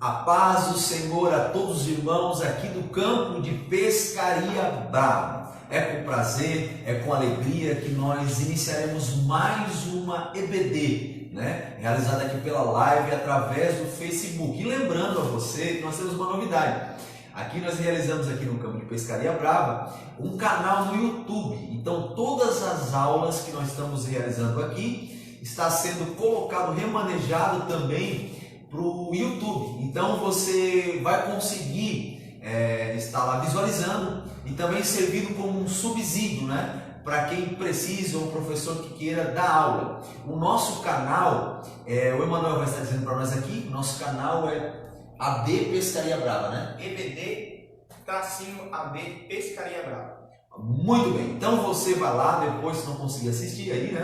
A paz do Senhor a todos os irmãos aqui do campo de Pescaria Brava. É com prazer, é com alegria que nós iniciaremos mais uma EBD, realizada aqui pela live através do Facebook. E lembrando a você que nós temos uma novidade. Aqui nós realizamos aqui no campo de Pescaria Brava um canal no YouTube. Então todas as aulas que nós estamos realizando aqui está sendo colocado, remanejado também para o YouTube. Então você vai conseguir estar lá visualizando e também servindo como um subsídio, para quem precisa, um professor que queira dar aula. O nosso canal, o Emanuel vai estar dizendo para nós aqui, o nosso canal é AB Pescaria Brava, EBD-AB Pescaria Brava. Muito bem, então você vai lá depois, se não conseguir assistir aí,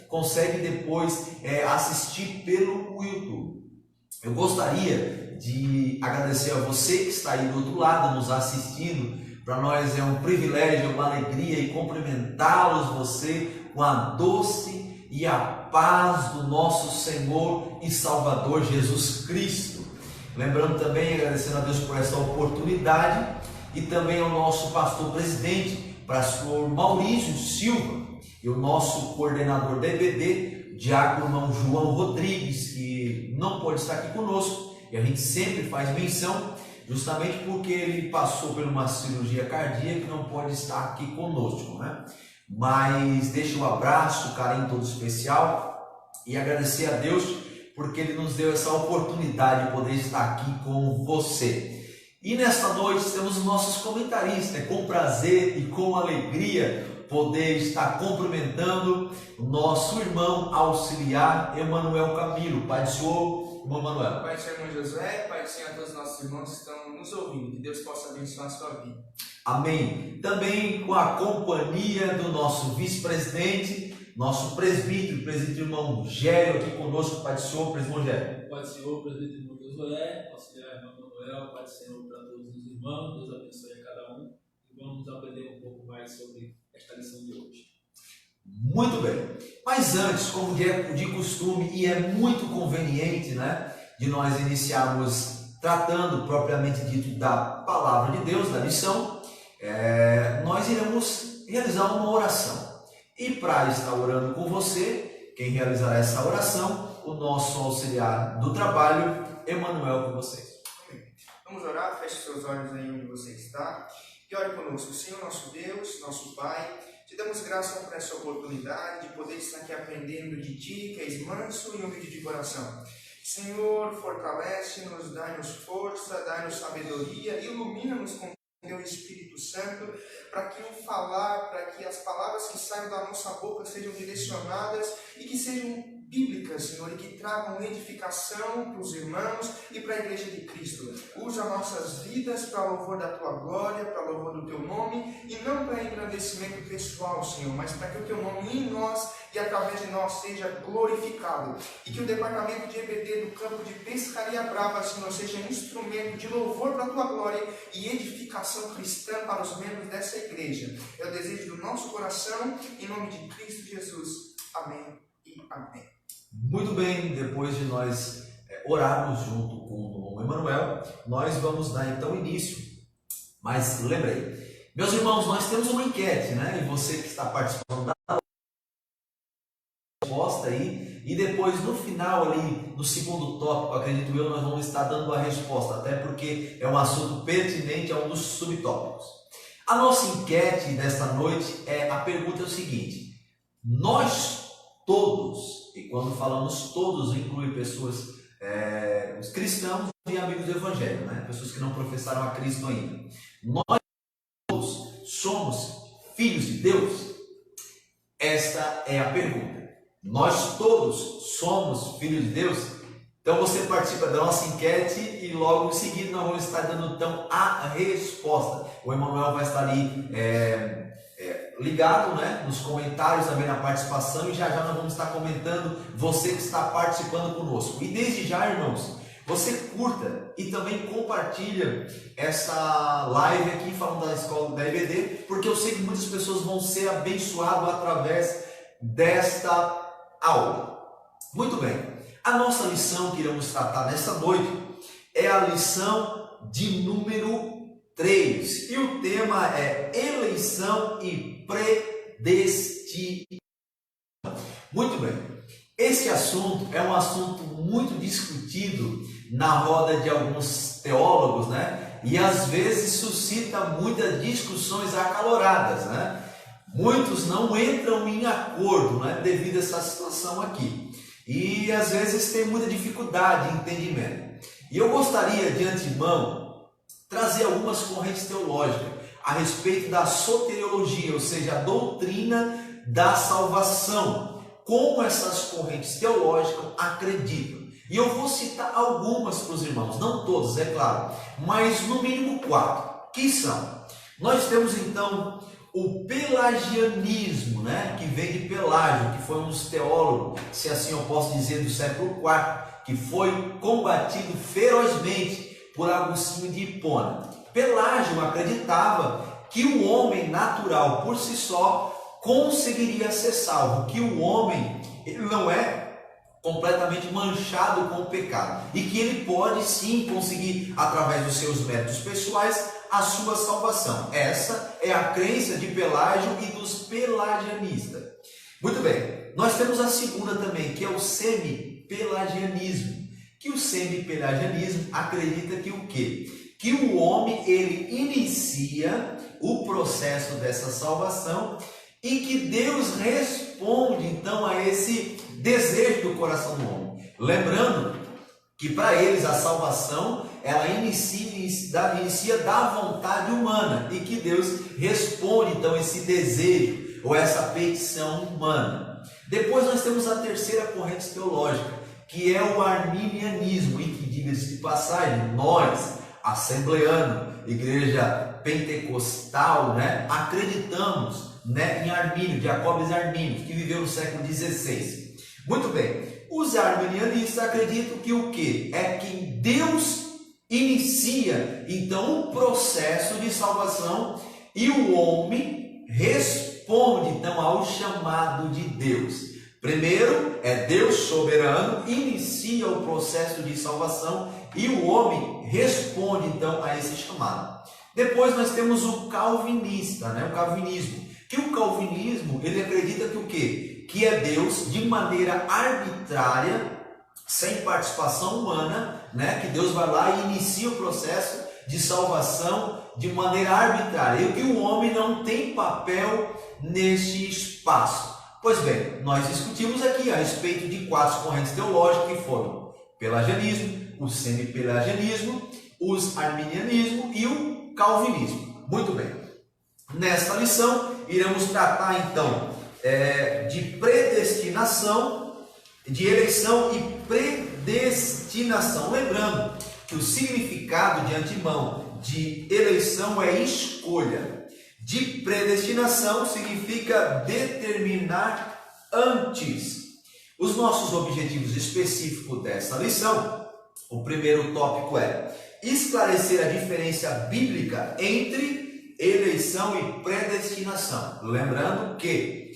consegue depois assistir pelo YouTube. Eu gostaria de agradecer a você que está aí do outro lado nos assistindo. Para nós é um privilégio, uma alegria e cumprimentá-los, você, com a doce e a paz do nosso Senhor e Salvador Jesus Cristo. Lembrando também, agradecendo a Deus por essa oportunidade e também ao nosso pastor presidente, pastor Maurício Silva, e o nosso coordenador da EBD, diácono irmão João Rodrigues, que não pode estar aqui conosco, e a gente sempre faz menção, justamente porque ele passou por uma cirurgia cardíaca e não pode estar aqui conosco, Mas deixa um abraço, um carinho todo especial e agradecer a Deus porque Ele nos deu essa oportunidade de poder estar aqui com você. E nesta noite temos os nossos comentaristas, com prazer e com alegria poder estar cumprimentando o nosso irmão auxiliar Emanuel Camilo. Pai do Senhor, irmão Emanuel. Pai do Senhor, irmão Josué, Pai do Senhor a todos os nossos irmãos que estão nos ouvindo, que Deus possa abençoar a sua vida. Amém. Também com a companhia do nosso vice-presidente, nosso presbítero irmão Gério aqui conosco. Pai do Senhor, presbítero Gério. Pai do Senhor, presbítero irmão Josué, auxiliar irmão Manuel, Pai do Senhor para todos os irmãos, Deus abençoe a cada um e vamos aprender um pouco mais sobre esta lição de hoje. Muito bem, mas antes, como de costume, e é muito conveniente, de nós iniciarmos tratando propriamente dito da palavra de Deus, da lição, nós iremos realizar uma oração. E para estar orando com você, quem realizará essa oração, o nosso auxiliar do trabalho, Emanuel, com vocês. Amém. Vamos orar, feche seus olhos aí onde você está e ore conosco. Senhor, nosso Deus, nosso Pai, te damos graça por essa oportunidade de poder estar aqui aprendendo de Ti, que és manso e humilde de coração. Senhor, fortalece-nos, dai-nos força, dai-nos sabedoria, ilumina-nos com Teu Espírito Santo, para que o falar, para que as palavras que saiam da nossa boca sejam direcionadas e que sejam bíblicas, Senhor, e que tragam edificação para os irmãos e para a Igreja de Cristo. Usa nossas vidas para louvor da Tua glória, para louvor do Teu nome, e não para engrandecimento pessoal, Senhor, mas para que o Teu nome em nós e através de nós seja glorificado. E que o departamento de EBD do campo de Pescaria Brava, Senhor, seja instrumento de louvor para a Tua glória e edificação cristã para os membros dessa igreja. É o desejo do nosso coração, em nome de Cristo Jesus. Amém e amém. Muito bem, depois de nós orarmos junto com o Emanuel, nós vamos dar então início. Mas lembrei, meus irmãos, nós temos uma enquete, E você que está participando da resposta aí, e depois no final ali, no segundo tópico, acredito eu, nós vamos estar dando a resposta, até porque é um assunto pertinente a um dos subtópicos. A nossa enquete desta noite a pergunta é o seguinte: nós todos, e quando falamos todos, inclui pessoas, os cristãos e amigos do Evangelho, pessoas que não professaram a Cristo ainda. Nós todos somos filhos de Deus? Esta é a pergunta. Nós todos somos filhos de Deus? Então você participa da nossa enquete e logo em seguida nós vamos estar dando então a resposta. O Emanuel vai estar ali ligado, nos comentários, também na participação, e já nós vamos estar comentando você que está participando conosco. E desde já, irmãos, você curta e também compartilha essa live aqui falando da escola da EBD, porque eu sei que muitas pessoas vão ser abençoadas através desta aula. Muito bem, a nossa lição que iremos tratar nesta noite é a lição de número 3. E o tema é eleição e predestinação. Muito bem. Esse assunto é um assunto muito discutido na roda de alguns teólogos, né? E às vezes suscita muitas discussões acaloradas, né? Muitos não entram em acordo, né? Devido a essa situação aqui. E às vezes tem muita dificuldade de entendimento. E eu gostaria de antemão trazer algumas correntes teológicas a respeito da soteriologia, ou seja, a doutrina da salvação, como essas correntes teológicas acreditam. E eu vou citar algumas para os irmãos, não todas, é claro, mas no mínimo 4, que são. Nós temos então o pelagianismo, né, que vem de Pelágio, que foi um dos teólogos, se assim eu posso dizer, do século IV, que foi combatido ferozmente por Agostinho de Hipona. Pelágio acreditava que o homem natural por si só conseguiria ser salvo, que o homem ele não é completamente manchado com o pecado e que ele pode sim conseguir, através dos seus méritos pessoais, a sua salvação. Essa é a crença de Pelágio e dos pelagianistas. Muito bem, nós temos a segunda também, que é o semi-pelagianismo. Que o semi-pelagianismo acredita que o quê? Que o homem ele inicia o processo dessa salvação e que Deus responde então a esse desejo do coração do homem. Lembrando que para eles a salvação ela inicia da vontade humana e que Deus responde então esse desejo ou essa petição humana. Depois nós temos a terceira corrente teológica, que é o arminianismo, em que, diga-se de passagem, nós, assembleano, igreja pentecostal, né, acreditamos, né, em Armínio, Jacobus Armínio, que viveu no século XVI. Muito bem, os arminianistas acreditam que o quê? É que Deus inicia então o processo de salvação e o homem responde então ao chamado de Deus. Primeiro é Deus soberano, inicia o processo de salvação e o homem responde então a esse chamado. Depois nós temos o calvinista, né? O calvinismo. Que o calvinismo ele acredita que o quê? Que é Deus de maneira arbitrária, sem participação humana, né? Que Deus vai lá e inicia o processo de salvação de maneira arbitrária e que o homem não tem papel neste espaço. Pois bem, nós discutimos aqui a respeito de 4 correntes teológicas que foram o pelagianismo, o semi-pelagianismo, os arminianismo e o calvinismo. Muito bem. Nesta lição, iremos tratar então de predestinação, de eleição e predestinação. Lembrando que o significado de antemão de eleição é escolha. De predestinação significa determinar antes. Os nossos objetivos específicos dessa lição, o primeiro tópico é esclarecer a diferença bíblica entre eleição e predestinação. Lembrando que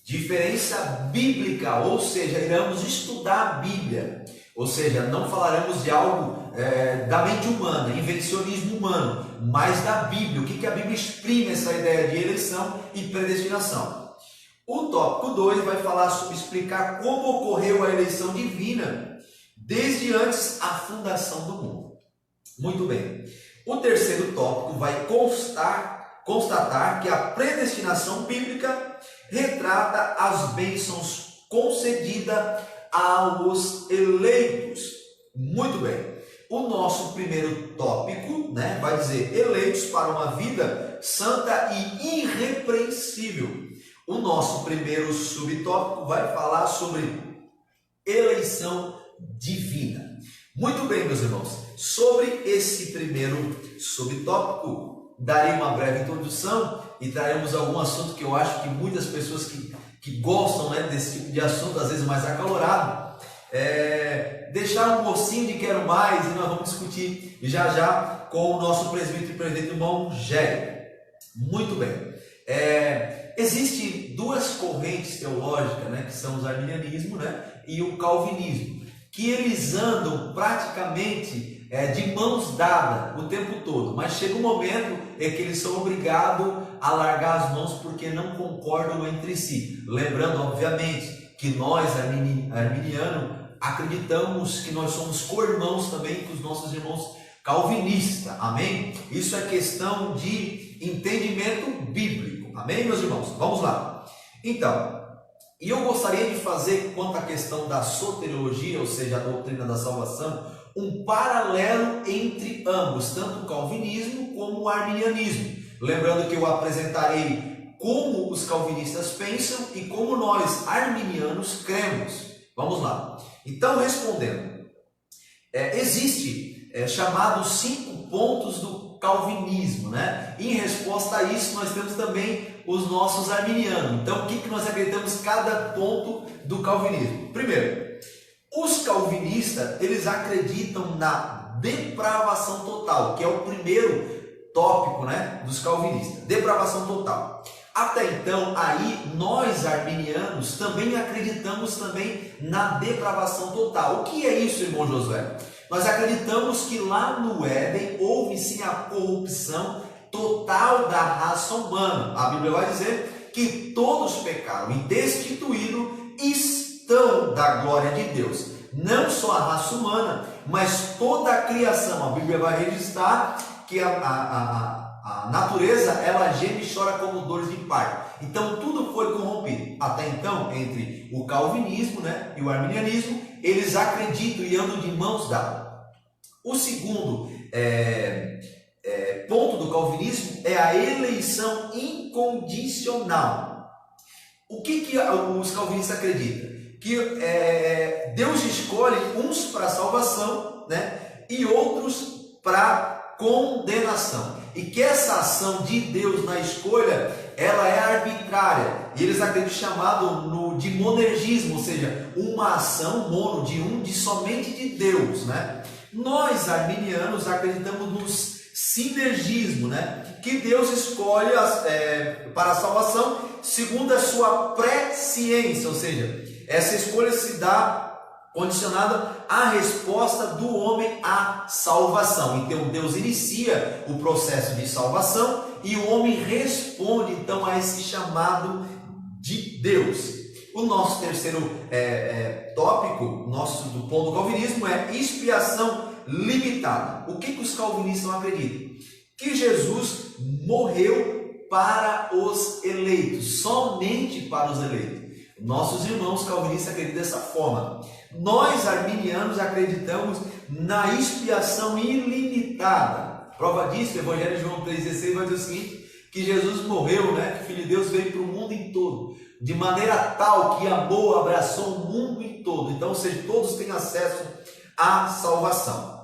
diferença bíblica, ou seja, iremos estudar a Bíblia, ou seja, não falaremos de algo da mente humana, invencionismo humano, mas da Bíblia. O que a Bíblia exprime essa ideia de eleição e predestinação? O tópico 2 vai falar sobre explicar como ocorreu a eleição divina desde antes a fundação do mundo. Muito bem. O terceiro tópico vai constatar que a predestinação bíblica retrata as bênçãos concedidas aos eleitos. Muito bem. O nosso primeiro tópico, né, vai dizer eleitos para uma vida santa e irrepreensível. O nosso primeiro subtópico vai falar sobre eleição divina. Muito bem, meus irmãos. Sobre esse primeiro subtópico, darei uma breve introdução e traremos algum assunto que eu acho que muitas pessoas que gostam, né, desse tipo de assunto, às vezes mais acalorado, deixar um mocinho de quero mais, e nós vamos discutir já com o nosso presbítero e presidente, irmão Gério. Muito bem. Existem 2 correntes teológicas, né, que são o arminianismo, né, e o calvinismo, que eles andam praticamente de mãos dadas o tempo todo, mas chega um momento que eles são obrigados a largar as mãos porque não concordam entre si. Lembrando, obviamente, que nós, arminianos, acreditamos que nós somos co-irmãos também com os nossos irmãos calvinistas, amém? Isso é questão de entendimento bíblico, amém, meus irmãos? Vamos lá. Então, e eu gostaria de fazer, quanto à questão da soteriologia, ou seja, a doutrina da salvação, um paralelo entre ambos, tanto o calvinismo como o arminianismo. Lembrando que eu apresentarei como os calvinistas pensam e como nós, arminianos, cremos. Vamos lá. Então, respondendo, existe chamados 5 pontos do calvinismo, né? Em resposta a isso, nós temos também os nossos arminianos. Então, o que nós acreditamos cada ponto do calvinismo? Primeiro, os calvinistas, eles acreditam na depravação total, que é o primeiro tópico, né, dos calvinistas, depravação total. Até então, aí, nós arminianos também acreditamos também na depravação total. O que é isso, irmão Josué? Nós acreditamos que lá no Éden houve sim a corrupção total da raça humana. A Bíblia vai dizer que todos pecaram e destituídos estão da glória de Deus. Não só a raça humana, mas toda a criação. A Bíblia vai registrar que a natureza, ela geme e chora como dores de parto. Então tudo foi corrompido. Até então, entre o calvinismo, né, e o arminianismo, eles acreditam e andam de mãos dadas. O segundo ponto do calvinismo é a eleição incondicional. O que os calvinistas acreditam? Que Deus escolhe uns para salvação, né, e outros para condenação. E que essa ação de Deus na escolha, ela é arbitrária. E eles acreditam chamado de monergismo, ou seja, uma ação mono, de somente de Deus, né? Nós, arminianos, acreditamos no sinergismo, né? Que Deus escolhe para a salvação segundo a sua presciência, ou seja, essa escolha se dá condicionada à resposta do homem à salvação. Então Deus inicia o processo de salvação e o homem responde então a esse chamado de Deus. O nosso terceiro tópico, do ponto do calvinismo, é expiação limitada. O que os calvinistas acreditam? Que Jesus morreu para os eleitos, somente para os eleitos. Nossos irmãos calvinistas acreditam dessa forma. Nós, arminianos, acreditamos na expiação ilimitada. Prova disso, o Evangelho de João 3,16 vai dizer o seguinte, que Jesus morreu, né? Que o Filho de Deus veio para o mundo em todo, de maneira tal que amou, abraçou o mundo em todo. Então, ou seja, todos têm acesso à salvação.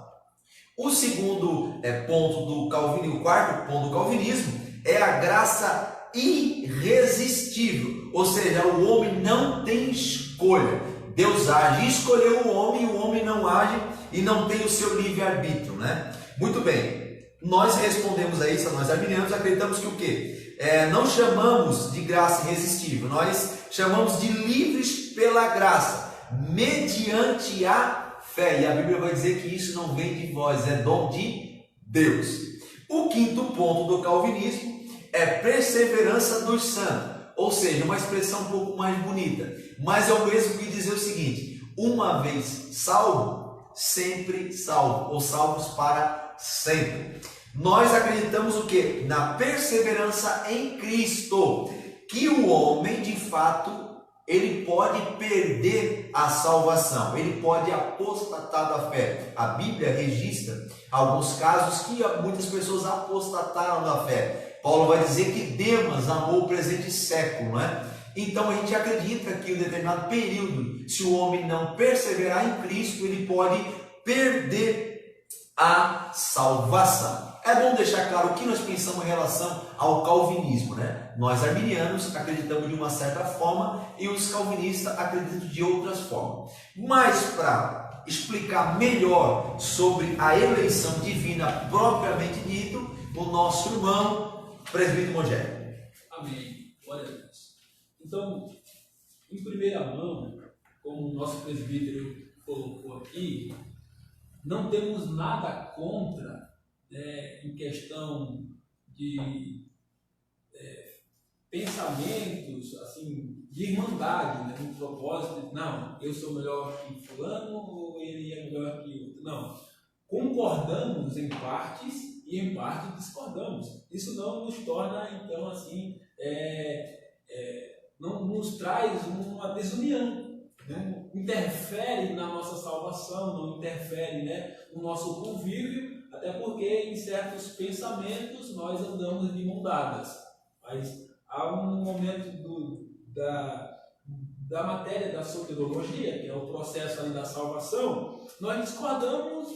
O segundo ponto do calvinismo, o quarto ponto do calvinismo, é a graça irresistível, ou seja, o homem não tem escolha. Deus age, escolheu o homem, e o homem não age e não tem o seu livre-arbítrio, né? Muito bem, nós respondemos a isso, nós arminianos acreditamos que o quê? Não chamamos de graça irresistível, nós chamamos de livres pela graça, mediante a fé, e a Bíblia vai dizer que isso não vem de vós, é dom de Deus. O quinto ponto do calvinismo é perseverança dos santos, ou seja, uma expressão um pouco mais bonita, mas é o mesmo que dizer o seguinte: uma vez salvo, sempre salvo, ou salvos para sempre. Nós acreditamos o quê? Na perseverança em Cristo, que o homem de fato ele pode perder a salvação, ele pode apostatar da fé. A Bíblia registra alguns casos que muitas pessoas apostataram da fé. Paulo vai dizer que Demas amou o presente século, né? Então a gente acredita que em um determinado período, se o homem não perseverar em Cristo, ele pode perder a salvação. É bom deixar claro o que nós pensamos em relação ao calvinismo, né? Nós arminianos acreditamos de uma certa forma e os calvinistas acreditam de outras formas. Mas para explicar melhor sobre a eleição divina propriamente dito, o nosso irmão presbítero Mogé. Amém. Glória a Deus. Então, em primeira mão, como o nosso presbítero colocou aqui, não temos nada contra, né, em questão de pensamentos assim, de irmandade, né, um propósito de, não, eu sou melhor que fulano ou ele é melhor que outro. Não. Concordamos em partes e em parte discordamos. Isso não nos torna, então, assim, não nos traz uma desunião, né? Interfere na nossa salvação, não interfere, né, no nosso convívio, até porque em certos pensamentos nós andamos de mão dadas. Mas há um momento da matéria da soteriologia, que é o processo ali da salvação, nós discordamos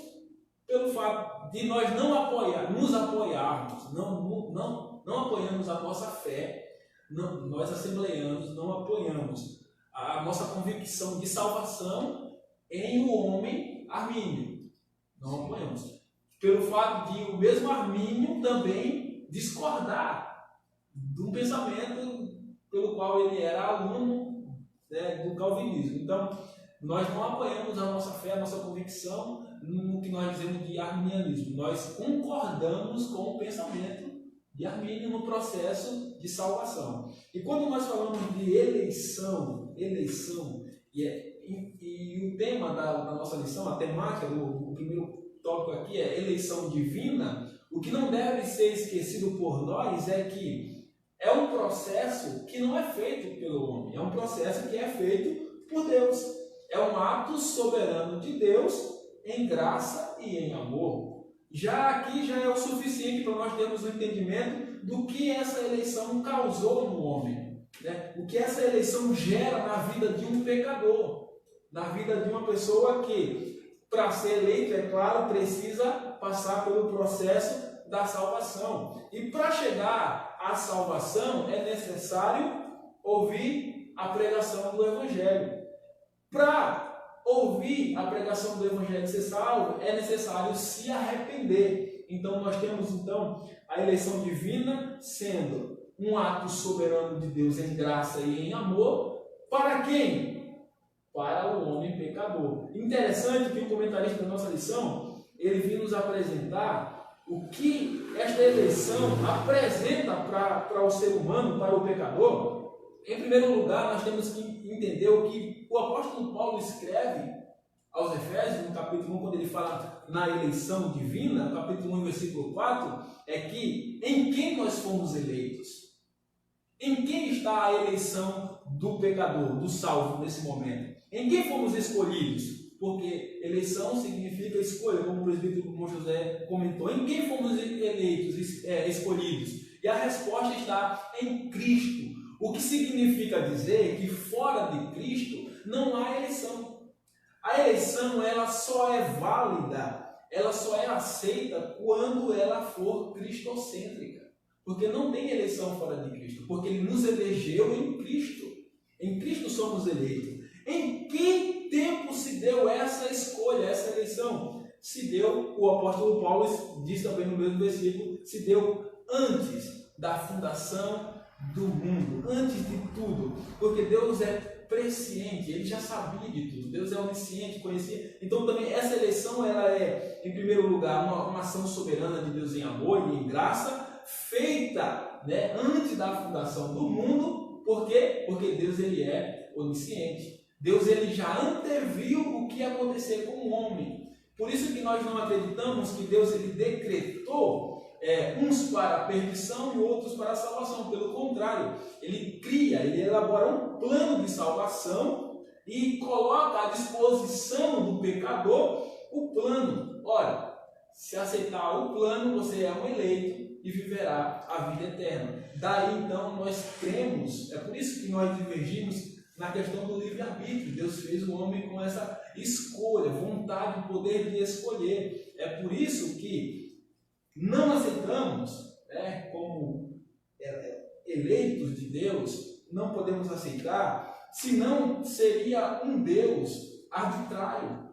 pelo fato de nós não nos apoiarmos, não apoiamos a nossa fé, nós assembleanos não apoiamos a nossa convicção de salvação em o homem Armínio. Não apoiamos. Pelo fato de o mesmo Armínio também discordar do pensamento pelo qual ele era aluno, né, do calvinismo. Então, nós não apoiamos a nossa fé, a nossa convicção no que nós dizemos de arminianismo. Nós concordamos com o pensamento de Armínio no processo de salvação. E quando nós falamos de eleição, e o tema da nossa lição, a temática, o primeiro tópico aqui é eleição divina, o que não deve ser esquecido por nós é que é um processo que não é feito pelo homem, é um processo que é feito por Deus. É um ato soberano de Deus em graça e em amor. Já aqui já é o suficiente para nós termos um entendimento do que essa eleição causou no homem, né? O que essa eleição gera na vida de um pecador, na vida de uma pessoa que, para ser eleito, é claro, precisa passar pelo processo da salvação. E para chegar à salvação é necessário ouvir a pregação do Evangelho. Para ouvir a pregação do Evangelho e ser salvo, é necessário se arrepender. Então nós temos a eleição divina sendo um ato soberano de Deus em graça e em amor. Para quem? Para o homem pecador. Interessante que o comentarista da nossa lição, ele vem nos apresentar o que esta eleição apresenta para o ser humano, para o pecador. Em primeiro lugar, nós temos que entender o que o apóstolo Paulo escreve aos Efésios, no capítulo 1, quando ele fala na eleição divina, no capítulo 1, versículo 4, é que em quem nós fomos eleitos? Em quem está a eleição do pecador, do salvo nesse momento? Em quem fomos escolhidos? Porque eleição significa escolha, como o presbítero José comentou. Em quem fomos eleitos, escolhidos? E a resposta está em Cristo. O que significa dizer que fora de Cristo não há eleição. A eleição ela só é válida, ela só é aceita quando ela for cristocêntrica. Porque não tem eleição fora de Cristo, porque Ele nos elegeu em Cristo. Em Cristo somos eleitos. Em que tempo se deu essa escolha, essa eleição? Se deu, o apóstolo Paulo diz também no mesmo versículo, se deu antes da fundação do mundo, antes de tudo, porque Deus é presciente, Ele já sabia de tudo, Deus é onisciente, conhecia. Então também essa eleição ela é, em primeiro lugar, uma ação soberana de Deus em amor e em graça, feita, né, antes da fundação do mundo. Por quê? Porque Deus ele é onisciente. Deus ele já anteviu o que ia acontecer com o homem. Por isso que nós não acreditamos que Deus ele decretou uns para a perdição e outros para a salvação. Pelo contrário, ele cria, ele elabora um plano de salvação e coloca à disposição do pecador o plano. Ora, se aceitar o plano, você é um eleito e viverá a vida eterna. Daí então nós cremos, é por isso que nós divergimos na questão do livre-arbítrio. Deus fez o homem com essa escolha, vontade, poder de escolher. É por isso que não aceitamos, né, como eleitos de Deus, não podemos aceitar, senão seria um Deus arbitrário,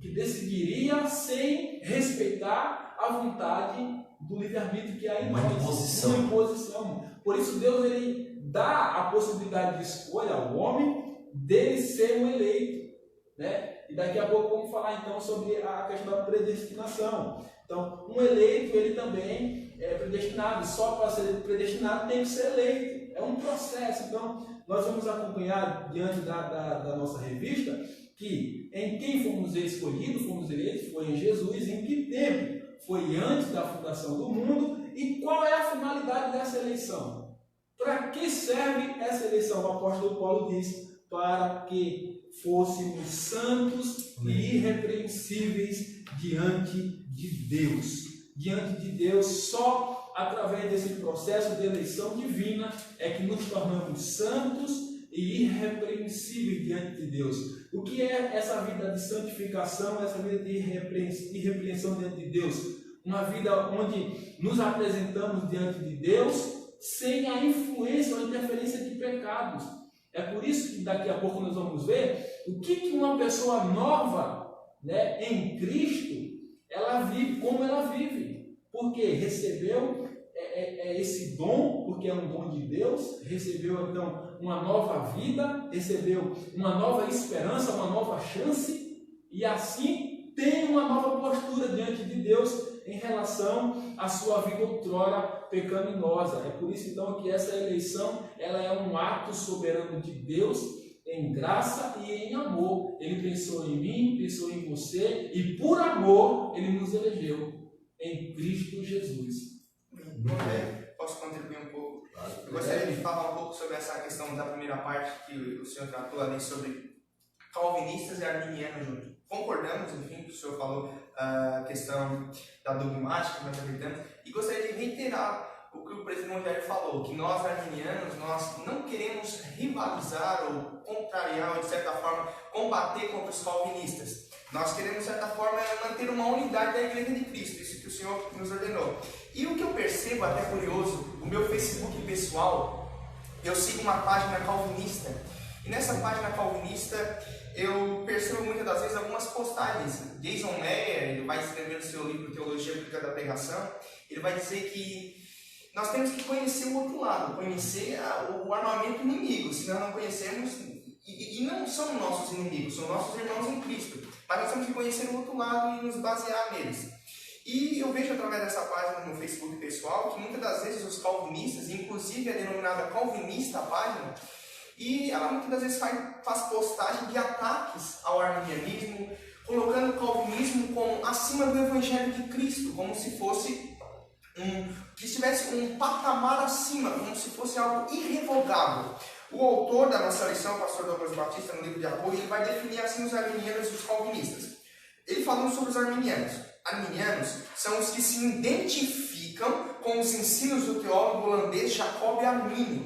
que decidiria sem respeitar a vontade do livre-arbítrio que há em nós. Uma imposição. Por isso Deus ele dá a possibilidade de escolha ao homem dele ser um eleito, né? E daqui a pouco vamos falar então sobre a questão da predestinação. Então, um eleito, ele também é predestinado, só para ser predestinado tem que ser eleito, é um processo. Então, nós vamos acompanhar diante da nossa revista que em quem fomos escolhidos, fomos eleitos, foi em Jesus, em que tempo? Foi antes da fundação do mundo. E qual é a finalidade dessa eleição? Para que serve essa eleição? O apóstolo Paulo diz: para que fôssemos santos e irrepreensíveis diante de Deus. Diante de Deus, só através desse processo de eleição divina é que nos tornamos santos e irrepreensíveis diante de Deus. O que é essa vida de santificação, essa vida de irrepreensão diante de Deus? Uma vida onde nos apresentamos diante de Deus sem a influência ou interferência de pecados. É por isso que daqui a pouco nós vamos ver o que uma pessoa nova, né, em Cristo, ela vive, como ela vive. Porque recebeu esse dom, porque é um dom de Deus, recebeu então uma nova vida, recebeu uma nova esperança, uma nova chance, e assim tem uma nova postura diante de Deus em relação à sua vida outrora pecaminosa. É por isso então que essa eleição ela é um ato soberano de Deus em graça e em amor. Ele pensou em mim, pensou em você, e por amor ele nos elegeu em Cristo Jesus. Posso contribuir um pouco? Eu gostaria de falar um pouco sobre essa questão da primeira parte que o senhor tratou ali sobre calvinistas e arminianos juntos. Concordamos, enfim, que o senhor falou a questão da dogmática, nós acreditamos, e gostaria de reiterar o que o presidente Rogério falou, que nós arminianos, nós não queremos rivalizar ou contrariar ou, de certa forma, combater contra os calvinistas. Nós queremos, de certa forma, manter uma unidade da Igreja de Cristo, isso que o Senhor nos ordenou. E o que eu percebo, até curioso, o meu Facebook pessoal, eu sigo uma página calvinista, e nessa página calvinista eu percebo muitas das vezes algumas postagens. Jason Meyer, ele vai escrever no seu livro Teologia Bíblica da Pregação, ele vai dizer que nós temos que conhecer o outro lado, conhecer o armamento inimigo, senão não conhecemos, e não são nossos inimigos, são nossos irmãos em Cristo, mas nós temos que conhecer o outro lado e nos basear neles. E eu vejo através dessa página no Facebook pessoal que muitas das vezes os calvinistas, inclusive a denominada calvinista a página, e ela muitas das vezes faz postagem de ataques ao arminianismo, colocando o calvinismo como acima do Evangelho de Cristo, como se fosse que estivesse um patamar acima, como se fosse algo irrevogável. O autor da nossa lição, o pastor Douglas Batista, no livro de apoio, ele vai definir assim os arminianos e os calvinistas. Ele falando sobre os arminianos. Arminianos são os que se identificam com os ensinos do teólogo holandês Jacob Arminio,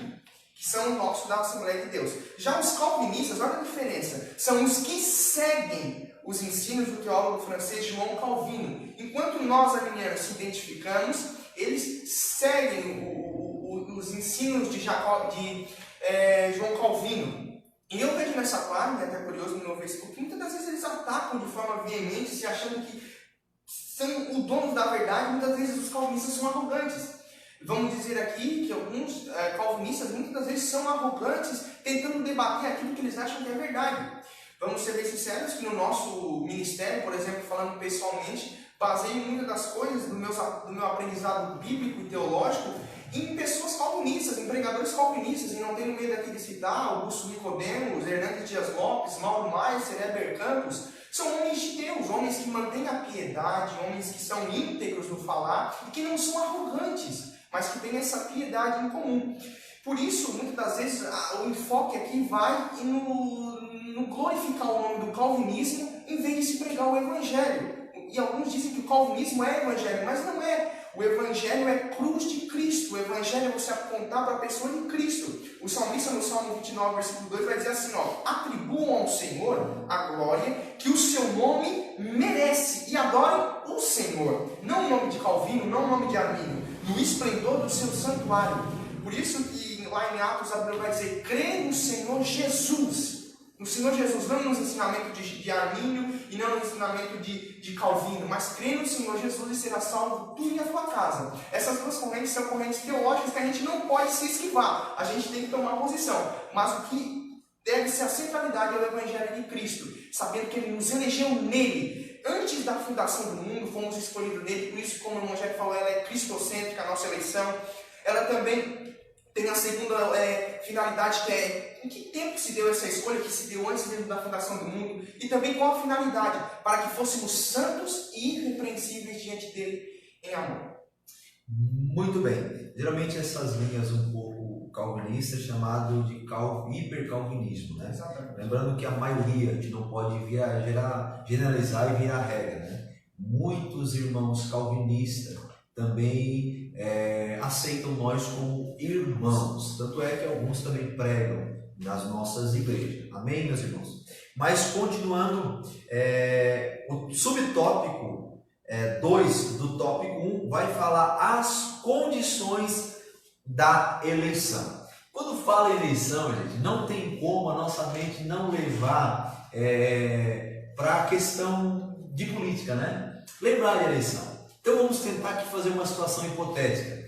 que são os nossos da Assembleia de Deus. Já os calvinistas, olha a diferença, são os que seguem os ensinos do teólogo francês João Calvino. Enquanto nós, arminianos, se identificamos, eles seguem os ensinos de João Calvino. E eu vejo nessa página, até curioso no meu Facebook, muitas das vezes eles atacam de forma veemente, se achando que são o dono da verdade. Muitas vezes os calvinistas são arrogantes. Vamos dizer aqui que alguns calvinistas muitas das vezes são arrogantes, tentando debater aquilo que eles acham que é verdade. Vamos ser bem sinceros que no nosso ministério, por exemplo, falando pessoalmente, baseio muitas das coisas do meu aprendizado bíblico e teológico em pessoas calvinistas, em pregadores calvinistas, e não tenho medo aqui de citar Augusto Nicodemos, Hernandes Dias Lopes, Mauro Meister, Heber Campos. São homens de Deus, homens que mantêm a piedade, homens que são íntegros no falar e que não são arrogantes, mas que têm essa piedade em comum. Por isso, muitas das vezes, o enfoque aqui vai no glorificar o nome do calvinismo em vez de se pregar o evangelho. E alguns dizem que o calvinismo é evangelho, mas não é. O evangelho é cruz de Cristo. O evangelho é você apontar para a pessoa de Cristo. O salmista no Salmo 29, versículo 2 vai dizer assim, atribuam ao Senhor a glória que o seu nome merece e adorem o Senhor. Não o nome de Calvino, não o nome de Arminio, no esplendor do seu santuário. Por isso que lá em Atos, Abraão vai dizer, crê no Senhor Jesus. No Senhor Jesus, não no ensinamento de Arminio e não no ensinamento de Calvino, mas crê no Senhor Jesus e será salvo tu e a tua casa. Essas duas correntes são correntes teológicas que a gente não pode se esquivar. A gente tem que tomar posição. Mas o que deve-se a centralidade ao Evangelho de Cristo, sabendo que Ele nos elegeu nele. Antes da fundação do mundo, fomos escolhidos nele, por isso, como o irmão Jair falou, ela é cristocêntrica, a nossa eleição. Ela também tem a segunda finalidade, que é em que tempo se deu essa escolha, que se deu antes mesmo da fundação do mundo, e também qual a finalidade, para que fôssemos santos e irrepreensíveis diante dele em amor. Muito bem. Geralmente essas linhas um pouco calvinistas, chamado de hipercalvinismo, né? Exatamente. Lembrando que a maioria, a gente não pode generalizar e virar regra, né? Muitos irmãos calvinistas também aceitam nós como irmãos, tanto é que alguns também pregam nas nossas igrejas. Amém, meus irmãos? Mas continuando, o subtópico 2 do tópico 1 vai falar as condições da eleição. Quando fala eleição, gente, não tem como a nossa mente não levar para a questão de política, né? Lembrar de eleição. Então vamos tentar aqui fazer uma situação hipotética.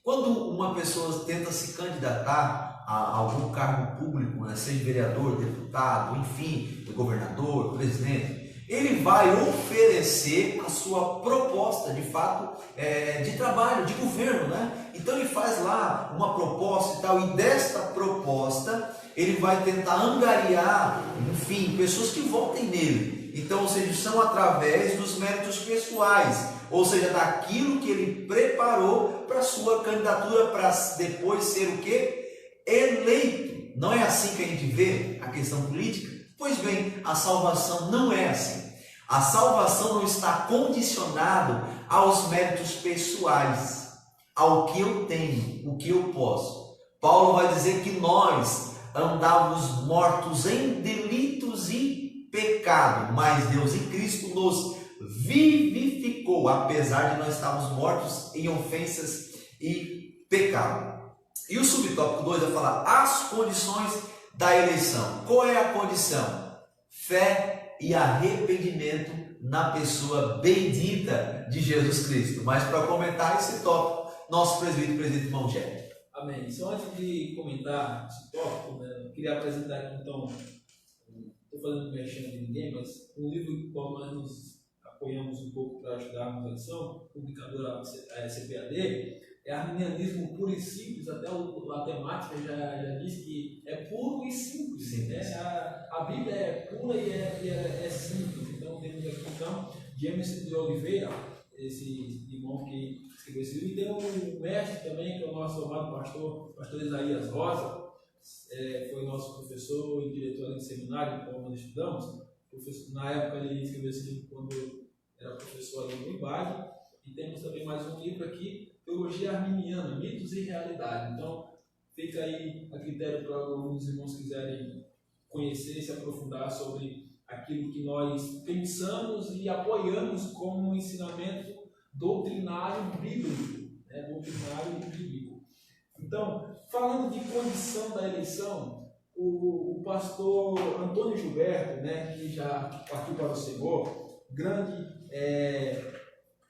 Quando uma pessoa tenta se candidatar a algum cargo público, né, seja vereador, deputado, enfim, governador, presidente, ele vai oferecer a sua proposta, de fato, de trabalho, de governo, né? Então ele faz lá uma proposta e tal, e desta proposta ele vai tentar angariar, enfim, pessoas que votem nele. Então, ou seja, são através dos méritos pessoais, ou seja, daquilo que ele preparou para a sua candidatura, para depois ser o quê? Eleito. Não é assim que a gente vê a questão política? Pois bem, a salvação não é assim. A salvação não está condicionada aos méritos pessoais, ao que eu tenho, o que eu posso. Paulo vai dizer que nós andávamos mortos em delitos e pecado, mas Deus em Cristo nos vivificou, apesar de nós estarmos mortos em ofensas e pecado. E o subtópico 2 vai falar as condições da eleição. Qual é a condição? Fé e arrependimento na pessoa bendita de Jesus Cristo. Mas para comentar esse tópico, nosso presbítero irmão Jair. Amém. Só antes de comentar esse tópico, né, eu queria apresentar aqui então, estou fazendo mexendo de ninguém, mas um livro do qual nós nos apoiamos um pouco para ajudarmos a lição, publicadora CPAD, é Arminianismo Puro e Simples. Até a temática já diz que é puro e simples. Sim, né? A Bíblia é pura e é simples. Então temos aqui James de Oliveira, esse irmão que escreveu esse livro, e tem um mestre também, que é o nosso amado pastor Isaías Rosa, foi nosso professor e diretor de seminário, quando nós estudamos. Na época ele escreveu esse livro quando era professor ali no IBAG. E temos também mais um livro aqui, Teologia Arminiana, Mitos e Realidade. Então, fica aí a critério para alguns irmãos quiserem conhecer e se aprofundar sobre aquilo que nós pensamos e apoiamos como ensinamento doutrinário bíblico. Doutrinário bíblico. Então, falando de condição da eleição, o pastor Antônio Gilberto, que já partiu para o Senhor, grande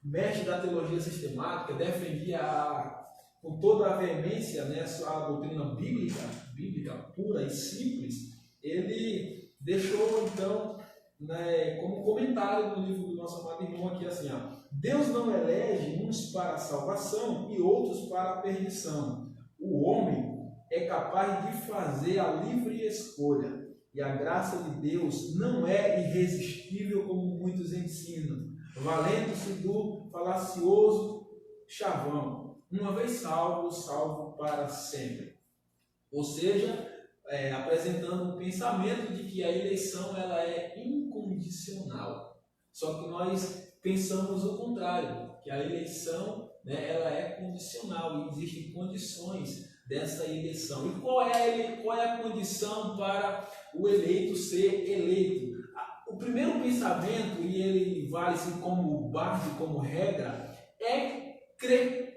mestre da teologia sistemática, defendia com toda a veemência a doutrina bíblica pura e simples. Ele deixou então como comentário no livro do nosso amado irmão aqui assim: Deus não elege uns para a salvação e outros para a perdição. O homem é capaz de fazer a livre escolha, e a graça de Deus não é irresistível como muitos ensinam, valendo-se do falacioso chavão: uma vez salvo, salvo para sempre. Ou seja, apresentando um pensamento de que a eleição ela é incondicional. Só que nós pensamos o contrário, que a eleição ela é condicional e existem condições dessa eleição. E qual é a condição para o eleito ser eleito? O primeiro pensamento, e ele vale-se como base, como regra, é crer.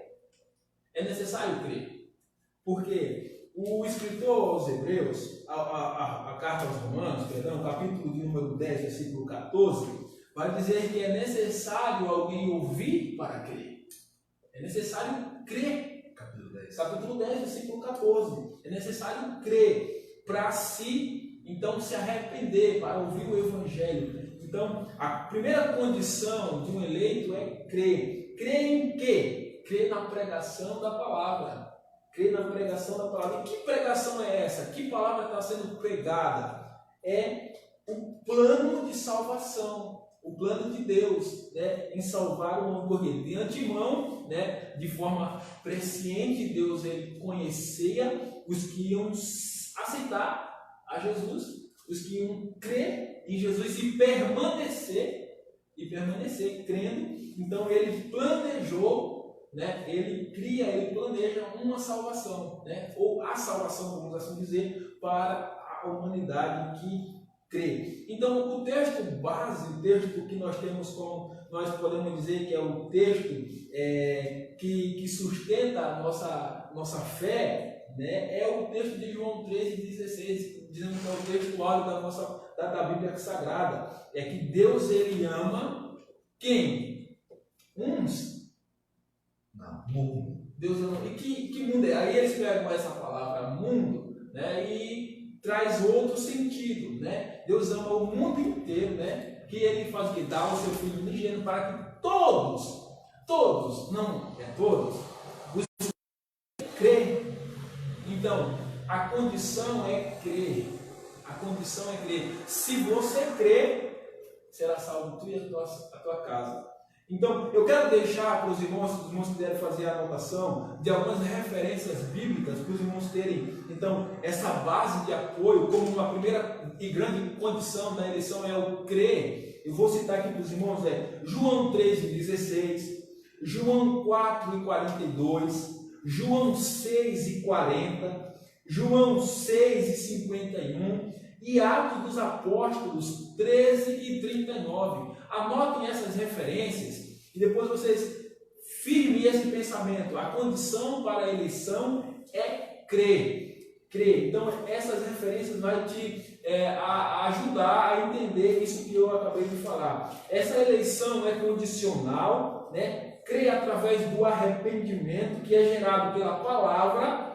É necessário crer. Porque o escritor aos Hebreus, a carta aos Romanos, capítulo de número 10, versículo 14, vai dizer que é necessário alguém ouvir para crer. É necessário crer. Capítulo 10, versículo 14. É necessário crer. para então se arrepender, para ouvir o Evangelho. Então, a primeira condição de um eleito é crer. Crer em quê? Crer na pregação da palavra. Crer na pregação da palavra. E que pregação é essa? Que palavra está sendo pregada? É o plano de salvação. O plano de Deus, né, em salvar o homem, porque de antemão, né, de forma presciente, Deus ele conhecia os que iam aceitar a Jesus, os que iam crer em Jesus e permanecer crendo. Então ele planejou, né, ele planeja uma salvação, né, ou a salvação, vamos assim dizer, para a humanidade que crê. Então, o texto base, o texto que nós temos como, nós podemos dizer que é o texto que sustenta a nossa fé, né, é o texto de João 13,16, dizendo que é o texto áureo da Bíblia Sagrada. É que Deus, ele ama quem? Uns? Não, mundo. Deus ama. E que mundo é? Aí eles pegam essa palavra mundo, né, e traz outro sentido, né? Deus ama o mundo inteiro, né? Que ele faz o que? Dá o seu Filho unigênito para que todos, não é todos, os crê. Então, a condição é crer. A condição é crer. Se você crer, será salvo tu e a tua casa. Então, eu quero deixar para os irmãos puderem fazer a anotação de algumas referências bíblicas, para os irmãos terem, então, essa base de apoio, como uma primeira e grande condição da eleição é o crer. Eu vou citar aqui para os irmãos, João 3,16, João 4,42, João 6,40, João 6,51 e Atos dos Apóstolos 13,39. Anotem essas referências e depois vocês firmem esse pensamento. A condição para a eleição é crer. Então, essas referências vão te ajudar a entender isso que eu acabei de falar. Essa eleição é condicional, né? Crer através do arrependimento que é gerado pela palavra.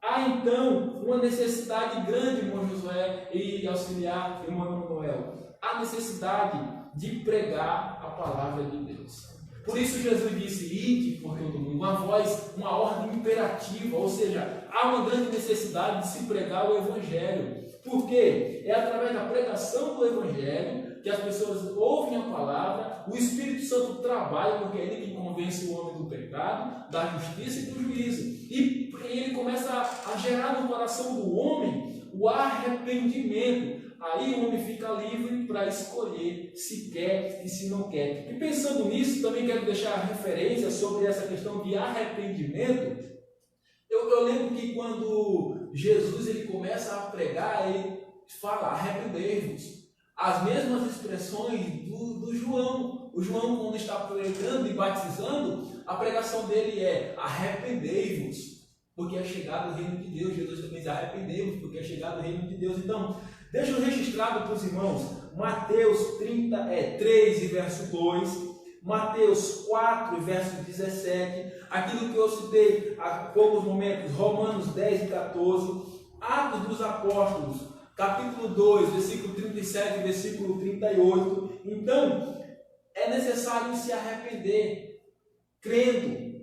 Há então uma necessidade grande, irmão Josué e auxiliar irmão Manuel. Há necessidade de pregar a palavra de Deus. Por isso Jesus disse, ide por todo mundo, uma ordem imperativa, ou seja, há uma grande necessidade de se pregar o Evangelho. Por quê? É através da pregação do Evangelho que as pessoas ouvem a palavra, o Espírito Santo trabalha, porque é ele que convence o homem do pecado, da justiça e do juízo. E ele começa a gerar no coração do homem o arrependimento. Aí o homem fica livre para escolher se quer e se não quer. E pensando nisso, também quero deixar a referência sobre essa questão de arrependimento. Eu lembro que quando Jesus ele começa a pregar, ele fala, arrependei-vos. As mesmas expressões do João. O João, quando está pregando e batizando, a pregação dele é arrependei-vos, porque é chegado o reino de Deus. Jesus também diz arrependei-vos, porque é chegado o reino de Deus. Então, deixa eu registrado para os irmãos, Mateus 3 e verso 2, Mateus 4 e verso 17, aquilo que eu citei há poucos momentos, Romanos 10 e 14, Atos dos Apóstolos, capítulo 2, versículo 37 e versículo 38. Então, é necessário se arrepender, crendo,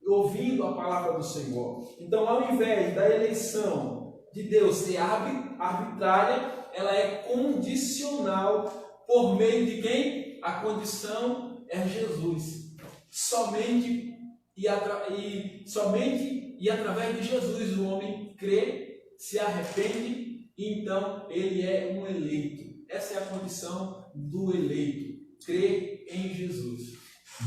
ouvindo a palavra do Senhor. Então, ao invés da eleição de Deus ser arbitrária, ela é condicional por meio de quem? A condição é Jesus. Somente e através de Jesus o homem crê, se arrepende e então ele é um eleito. Essa é a condição do eleito, crer em Jesus.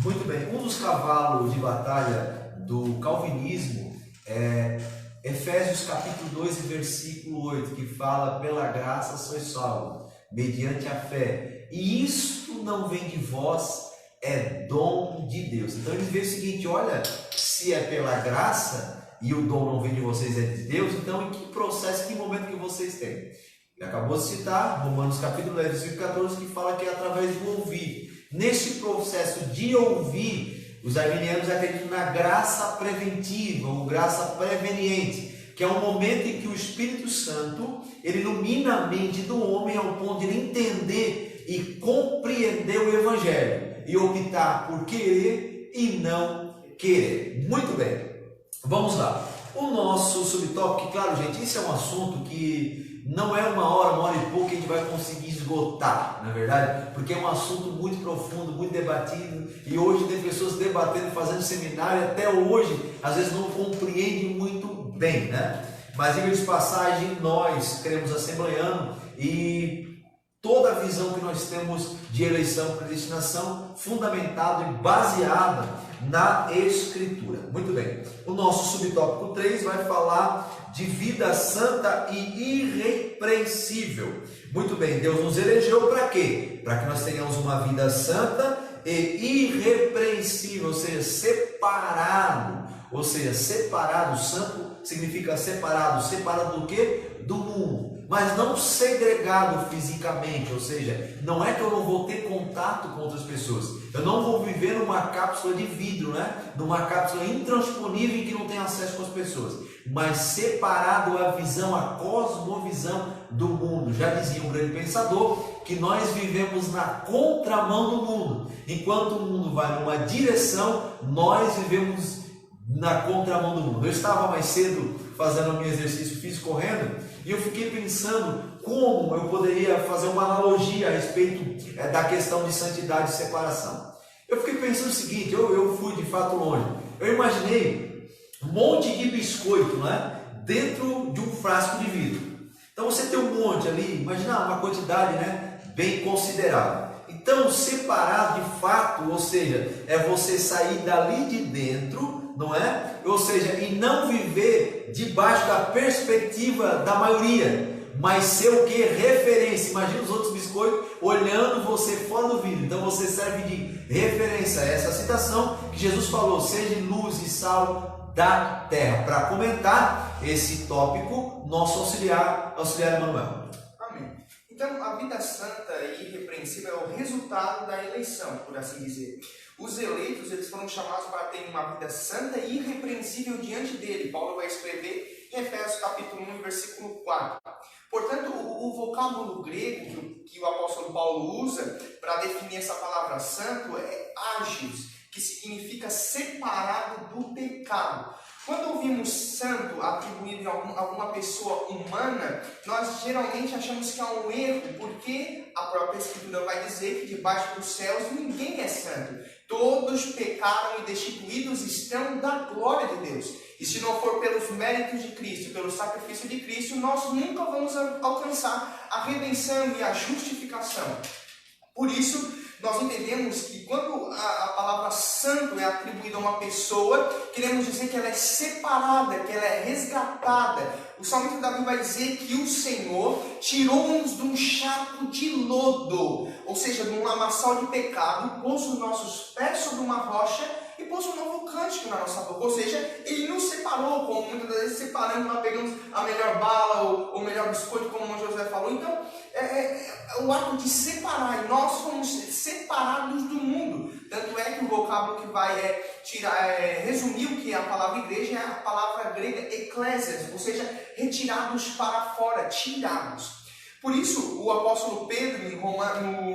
Muito bem, um dos cavalos de batalha do calvinismo é Efésios capítulo 2 e versículo 8, que fala, pela graça sois salvos, mediante a fé, e isto não vem de vós, é dom de Deus. Então eles veem o seguinte, olha, se é pela graça, e o dom não vem de vocês, é de Deus, então em que processo, que momento que vocês têm? Ele acabou de citar, Romanos capítulo 10, versículo 14, que fala que é através do ouvir. Neste processo de ouvir, os arminianos acreditam na graça preventiva, ou graça preveniente, que é um momento em que o Espírito Santo ele ilumina a mente do homem ao ponto de ele entender e compreender o Evangelho e optar por querer e não querer. Muito bem, vamos lá. O nosso subtópico, claro, gente, isso é um assunto que não é uma hora e pouco que a gente vai conseguir esgotar, na verdade, porque é um assunto muito profundo, muito debatido, e hoje tem pessoas debatendo, fazendo seminário, até hoje, às vezes não compreendem muito bem, né? Mas, diga de passagem, nós cremos assembleano e toda a visão que nós temos de eleição e predestinação fundamentada e baseada na Escritura. Muito bem, o nosso subtópico 3 vai falar de vida santa e irrepreensível. Muito bem, Deus nos elegeu para quê? Para que nós tenhamos uma vida santa e irrepreensível, ou seja, separado. Ou seja, separado, santo significa separado do quê? Do mundo. Mas não segregado fisicamente, ou seja, não é que eu não vou ter contato com outras pessoas, eu não vou viver numa cápsula de vidro, né? Numa cápsula intransponível em que não tem acesso com as pessoas, mas separado a visão, a cosmovisão do mundo. Já dizia um grande pensador que nós vivemos na contramão do mundo, enquanto o mundo vai numa direção, nós vivemos na contramão do mundo. Eu estava mais cedo fazendo o meu exercício físico, correndo, e eu fiquei pensando como eu poderia fazer uma analogia a respeito da questão de santidade e separação. Eu fiquei pensando o seguinte, eu fui de fato longe. Eu imaginei um monte de biscoito, né, dentro de um frasco de vidro. Então você tem um monte ali, imagina uma quantidade, né, bem considerável. Então separado de fato, ou seja, é você sair dali de dentro, não é? Ou seja, e não viver debaixo da perspectiva da maioria, mas ser o que? Referência. Imagina os outros biscoitos olhando você fora do vidro. Então você serve de referência. Essa citação que Jesus falou: seja luz e sal da terra. Para comentar esse tópico, nosso auxiliar Emanuel. Amém. Então, a vida santa e irrepreensível é o resultado da eleição, por assim dizer. Os eleitos, eles foram chamados para ter uma vida santa e irrepreensível diante dele. Paulo vai escrever em Efésios capítulo 1, versículo 4. Portanto, o vocábulo grego que o apóstolo Paulo usa para definir essa palavra santo é ágios, que significa separado do pecado. Quando ouvimos santo atribuído a alguma pessoa humana, nós geralmente achamos que é um erro, porque a própria Escritura vai dizer que debaixo dos céus ninguém é santo. Todos pecaram e destituídos estão da glória de Deus. E se não for pelos méritos de Cristo, pelo sacrifício de Cristo, nós nunca vamos alcançar a redenção e a justificação. Por isso, nós entendemos que quando a palavra santo é atribuída a uma pessoa, queremos dizer que ela é separada, que ela é resgatada. O salmista Davi vai dizer que o Senhor tirou-nos de um charco de lodo, ou seja, de um lamaçal de pecado, pôs os nossos pés sobre uma rocha e pôs um novo cântico na nossa boca. Ou seja, Ele nos separou, como muitas das vezes separando, nós pegamos a melhor bala ou o melhor biscoito, como o José falou. Então, é o ato de separar, e nós fomos separados do mundo. Tanto é que o vocábulo que vai resumir o que é a palavra igreja é a palavra grega ecclesias, ou seja, retirados para fora, tirados. Por isso, o apóstolo Pedro,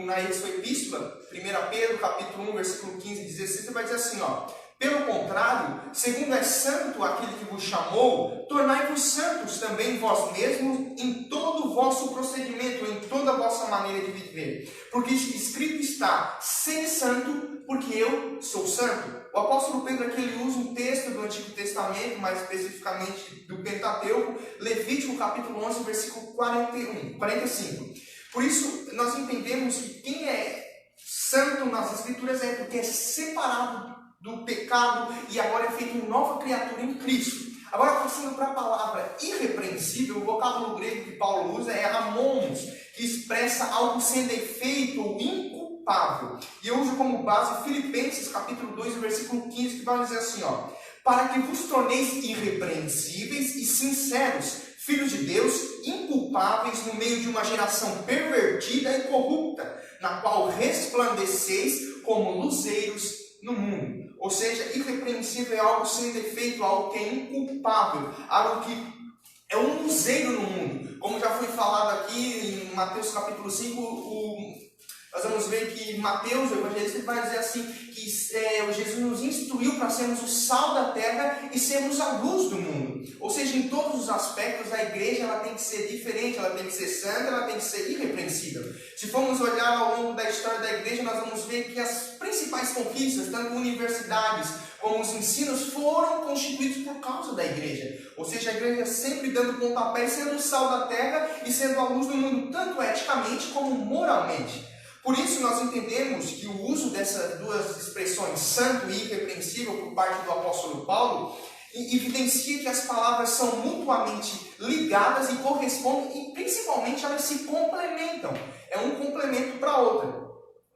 na sua epístola, 1 Pedro, capítulo 1, versículo 15 e 16, vai dizer assim, ó: pelo contrário, segundo é santo aquele que vos chamou, tornai-vos santos também vós mesmos em todo o vosso procedimento, em toda a vossa maneira de viver. Porque escrito está: sede santo, porque eu sou santo. O apóstolo Pedro aqui ele usa um texto do Antigo Testamento, mais especificamente do Pentateuco, Levítico capítulo 11, versículo 45. Por isso, nós entendemos que quem é santo nas Escrituras é porque é separado do pecado e agora é feito uma nova criatura em Cristo. Agora, passando para a palavra irrepreensível, o vocábulo grego que Paulo usa é amomos, que expressa algo sem defeito ou inculpável. E eu uso como base Filipenses capítulo 2, versículo 15, que vai dizer assim, ó: para que vos torneis irrepreensíveis e sinceros, filhos de Deus, inculpáveis no meio de uma geração pervertida e corrupta, na qual resplandeceis como luzeiros no mundo. Ou seja, irrepreensível é algo sem defeito, algo que é inculpável, algo que é um luzeiro no mundo. Como já foi falado aqui em Mateus capítulo 5, nós vamos ver que Mateus, o evangelista, vai dizer assim, que Jesus nos instruiu para sermos o sal da terra e sermos a luz do mundo. Ou seja, em todos os aspectos, a igreja ela tem que ser diferente, ela tem que ser santa, ela tem que ser irrepreensível. Se formos olhar ao longo da história da igreja, nós vamos ver que as principais conquistas, tanto universidades como os ensinos, foram constituídos por causa da igreja. Ou seja, a igreja sempre dando pontapé, sendo o sal da terra e sendo a luz do mundo, tanto eticamente como moralmente. Por isso nós entendemos que o uso dessas duas expressões, santo e irrepreensível, por parte do apóstolo Paulo, evidencia que as palavras são mutuamente ligadas e correspondem, e principalmente elas se complementam. É um complemento para a outra.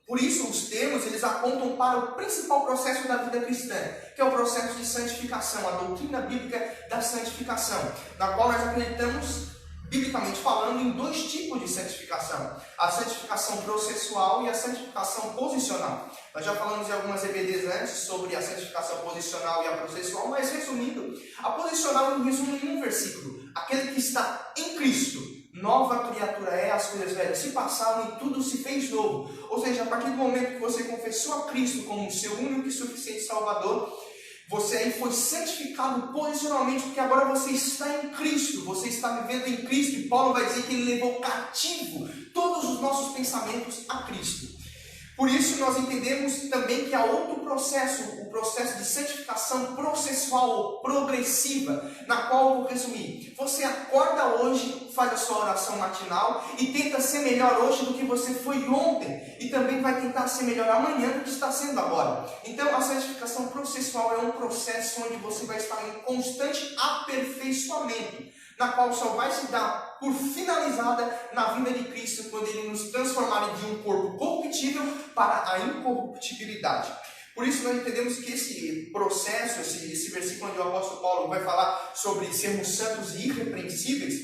Por isso os termos eles apontam para o principal processo da vida cristã, que é o processo de santificação, a doutrina bíblica da santificação, na qual nós acreditamos, biblicamente falando, em dois tipos de santificação: a santificação processual e a santificação posicional. Nós já falamos em algumas EBDs antes sobre a santificação posicional e a processual, mas resumindo, a posicional eu resumo em um versículo: aquele que está em Cristo, nova criatura é, as coisas velhas se passaram e tudo se fez novo. Ou seja, a partir do momento que você confessou a Cristo como seu único e suficiente Salvador, você aí foi santificado posicionalmente, porque agora você está em Cristo, você está vivendo em Cristo, e Paulo vai dizer que ele levou cativo todos os nossos pensamentos a Cristo. Por isso nós entendemos também que há outro processo, o processo de santificação processual ou progressiva, na qual eu vou resumir. Você acorda hoje, faz a sua oração matinal e tenta ser melhor hoje do que você foi ontem, e também vai tentar ser melhor amanhã do que está sendo agora. Então a santificação processual é um processo onde você vai estar em constante aperfeiçoamento, na qual só vai se dar por finalizada na vinda de Cristo, quando Ele nos transformar de um corpo corruptível para a incorruptibilidade. Por isso nós entendemos que esse processo, esse versículo onde o apóstolo Paulo vai falar sobre sermos santos e irrepreensíveis,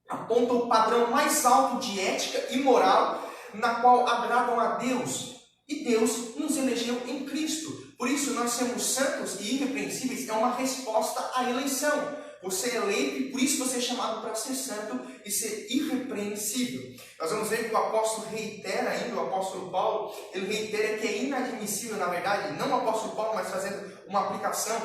aponta o padrão mais alto de ética e moral, na qual agradam a Deus. E Deus nos elegeu em Cristo. Por isso nós sermos santos e irrepreensíveis é uma resposta à eleição. Você é eleito e por isso você é chamado para ser santo e ser irrepreensível. Nós vamos ver que o apóstolo reitera ainda, o apóstolo Paulo, ele reitera que é inadmissível, na verdade, não o apóstolo Paulo, mas fazendo uma aplicação,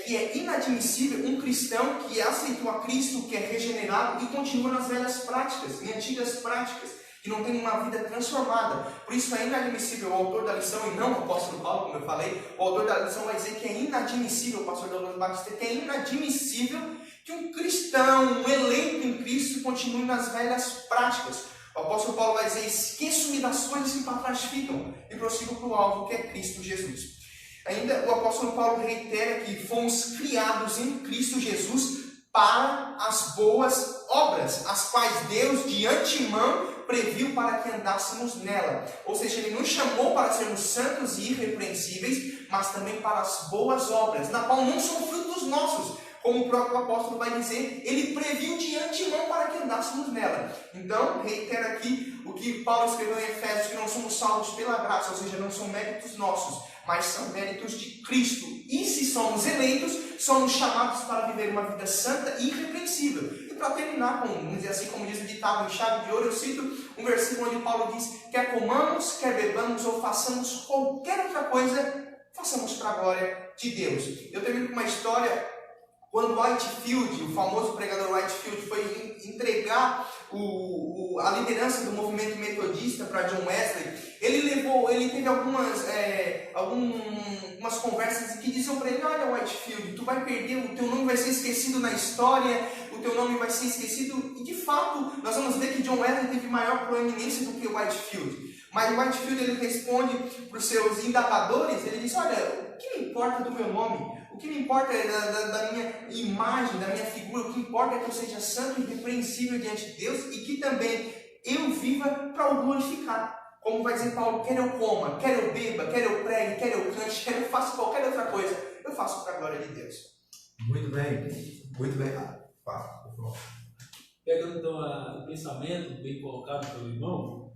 que é inadmissível um cristão que aceitou a Cristo, que é regenerado e continua nas velhas práticas, em antigas práticas, que não tem uma vida transformada. Por isso é inadmissível. O autor da lição, e não o apóstolo Paulo, como eu falei, o autor da lição vai dizer que é inadmissível, o pastor Douglas Batista, que é inadmissível que um cristão, um eleito em Cristo, continue nas velhas práticas. O apóstolo Paulo vai dizer: esqueço-me das coisas que para trás ficam e prossigo para o alvo, que é Cristo Jesus. Ainda o apóstolo Paulo reitera que fomos criados em Cristo Jesus para as boas obras, as quais Deus de antemão previu para que andássemos nela. Ou seja, Ele nos chamou para sermos santos e irrepreensíveis, mas também para as boas obras, na qual não são frutos nossos, como o próprio apóstolo vai dizer, Ele previu de antemão para que andássemos nela. Então, reitero aqui o que Paulo escreveu em Efésios, que não somos salvos pela graça, ou seja, não são méritos nossos, mas são méritos de Cristo. E se somos eleitos, somos chamados para viver uma vida santa e irrepreensível. E para terminar, vamos dizer assim, como diz o ditado em chave de ouro, eu cito um versículo onde Paulo diz: quer comamos, quer bebamos ou façamos qualquer outra coisa, façamos para a glória de Deus. Eu termino com uma história. Quando Whitefield, o famoso pregador Whitefield, foi entregar a liderança do movimento metodista para John Wesley, ele teve algumas conversas que diziam para ele: olha, Whitefield, tu vai perder, o teu nome vai ser esquecido na história, o teu nome vai ser esquecido. E de fato, nós vamos ver que John Wesley teve maior proeminência do que Whitefield. Mas o Whitefield, ele responde para os seus indagadores, ele diz: olha, o que me importa do meu nome? O que me importa é da minha imagem, da minha figura. O que importa é que eu seja santo e irrepreensível diante de Deus e que também eu viva para o glorificar. Como vai dizer Paulo: quer eu coma, quer eu beba, quer eu pregue, quer eu cante, quer eu faça qualquer outra coisa, eu faço para a glória de Deus. Muito bem, muito bem. Pegando então o pensamento bem colocado pelo irmão,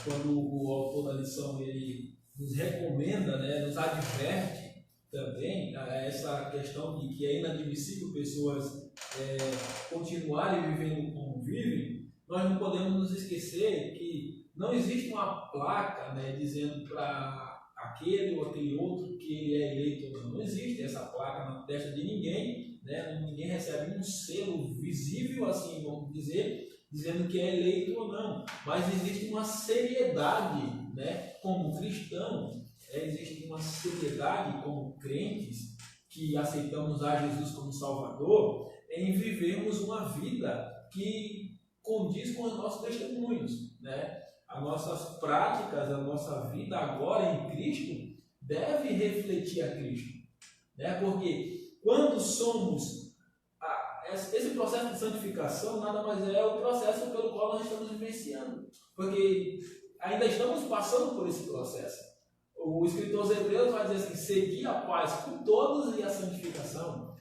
quando o autor da lição ele nos recomenda, nos adverte também a essa questão de que é inadmissível pessoas continuarem vivendo como vivem, nós não podemos nos esquecer que não existe uma placa, né, dizendo para aquele ou aquele outro que ele é eleito ou não. Não existe essa placa na testa de ninguém, né? Ninguém recebe um selo visível, assim, vamos dizer, dizendo que é eleito ou não. Mas existe uma seriedade, né, como cristão, existe uma seriedade como crentes que aceitamos a Jesus como Salvador, em vivermos uma vida que condiz com os nossos testemunhos, né? As nossas práticas, a nossa vida agora em Cristo deve refletir a Cristo, né? Porque quando somos esse processo de santificação nada mais é o processo pelo qual nós estamos vivenciando, porque ainda estamos passando por esse processo. O escritor aos Hebreus vai dizer assim: segui a paz com todos e a santificação,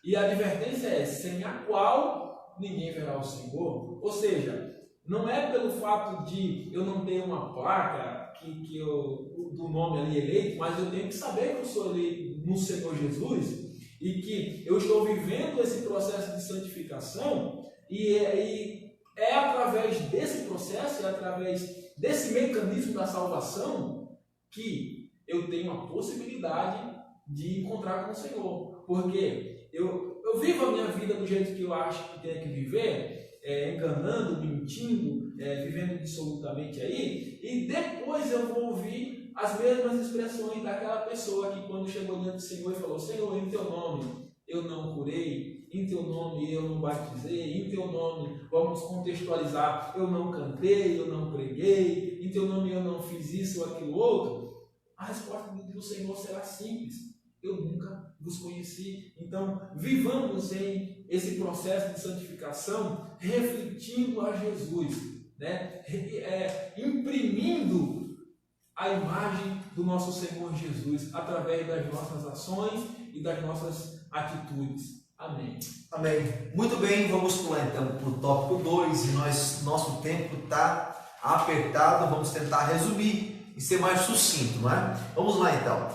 e a advertência é: sem a qual ninguém verá o Senhor. Ou seja, não é pelo fato de eu não ter uma placa do nome ali eleito, mas eu tenho que saber que eu sou eleito no Senhor Jesus e que eu estou vivendo esse processo de santificação, e é através desse processo, é através desse mecanismo da salvação que eu tenho a possibilidade de encontrar com o Senhor. Porque eu vivo a minha vida do jeito que eu acho que tenho que viver, enganando, mentindo, vivendo dissolutamente aí, e depois eu vou ouvir as mesmas expressões daquela pessoa que quando chegou diante do Senhor e falou: Senhor, em teu nome eu não curei, em teu nome eu não batizei, em teu nome, vamos contextualizar, eu não cantei, eu não preguei, em teu nome eu não fiz isso ou aquilo outro. A resposta do Senhor será simples: eu nunca vos conheci. Então, vivamos em esse processo de santificação refletindo a Jesus, né? Imprimindo a imagem do nosso Senhor Jesus através das nossas ações e das nossas atitudes. Amém. Amém. Muito bem, vamos pular então para o tópico 2, e nosso tempo está apertado, vamos tentar resumir e ser mais sucinto, não é? Vamos lá então.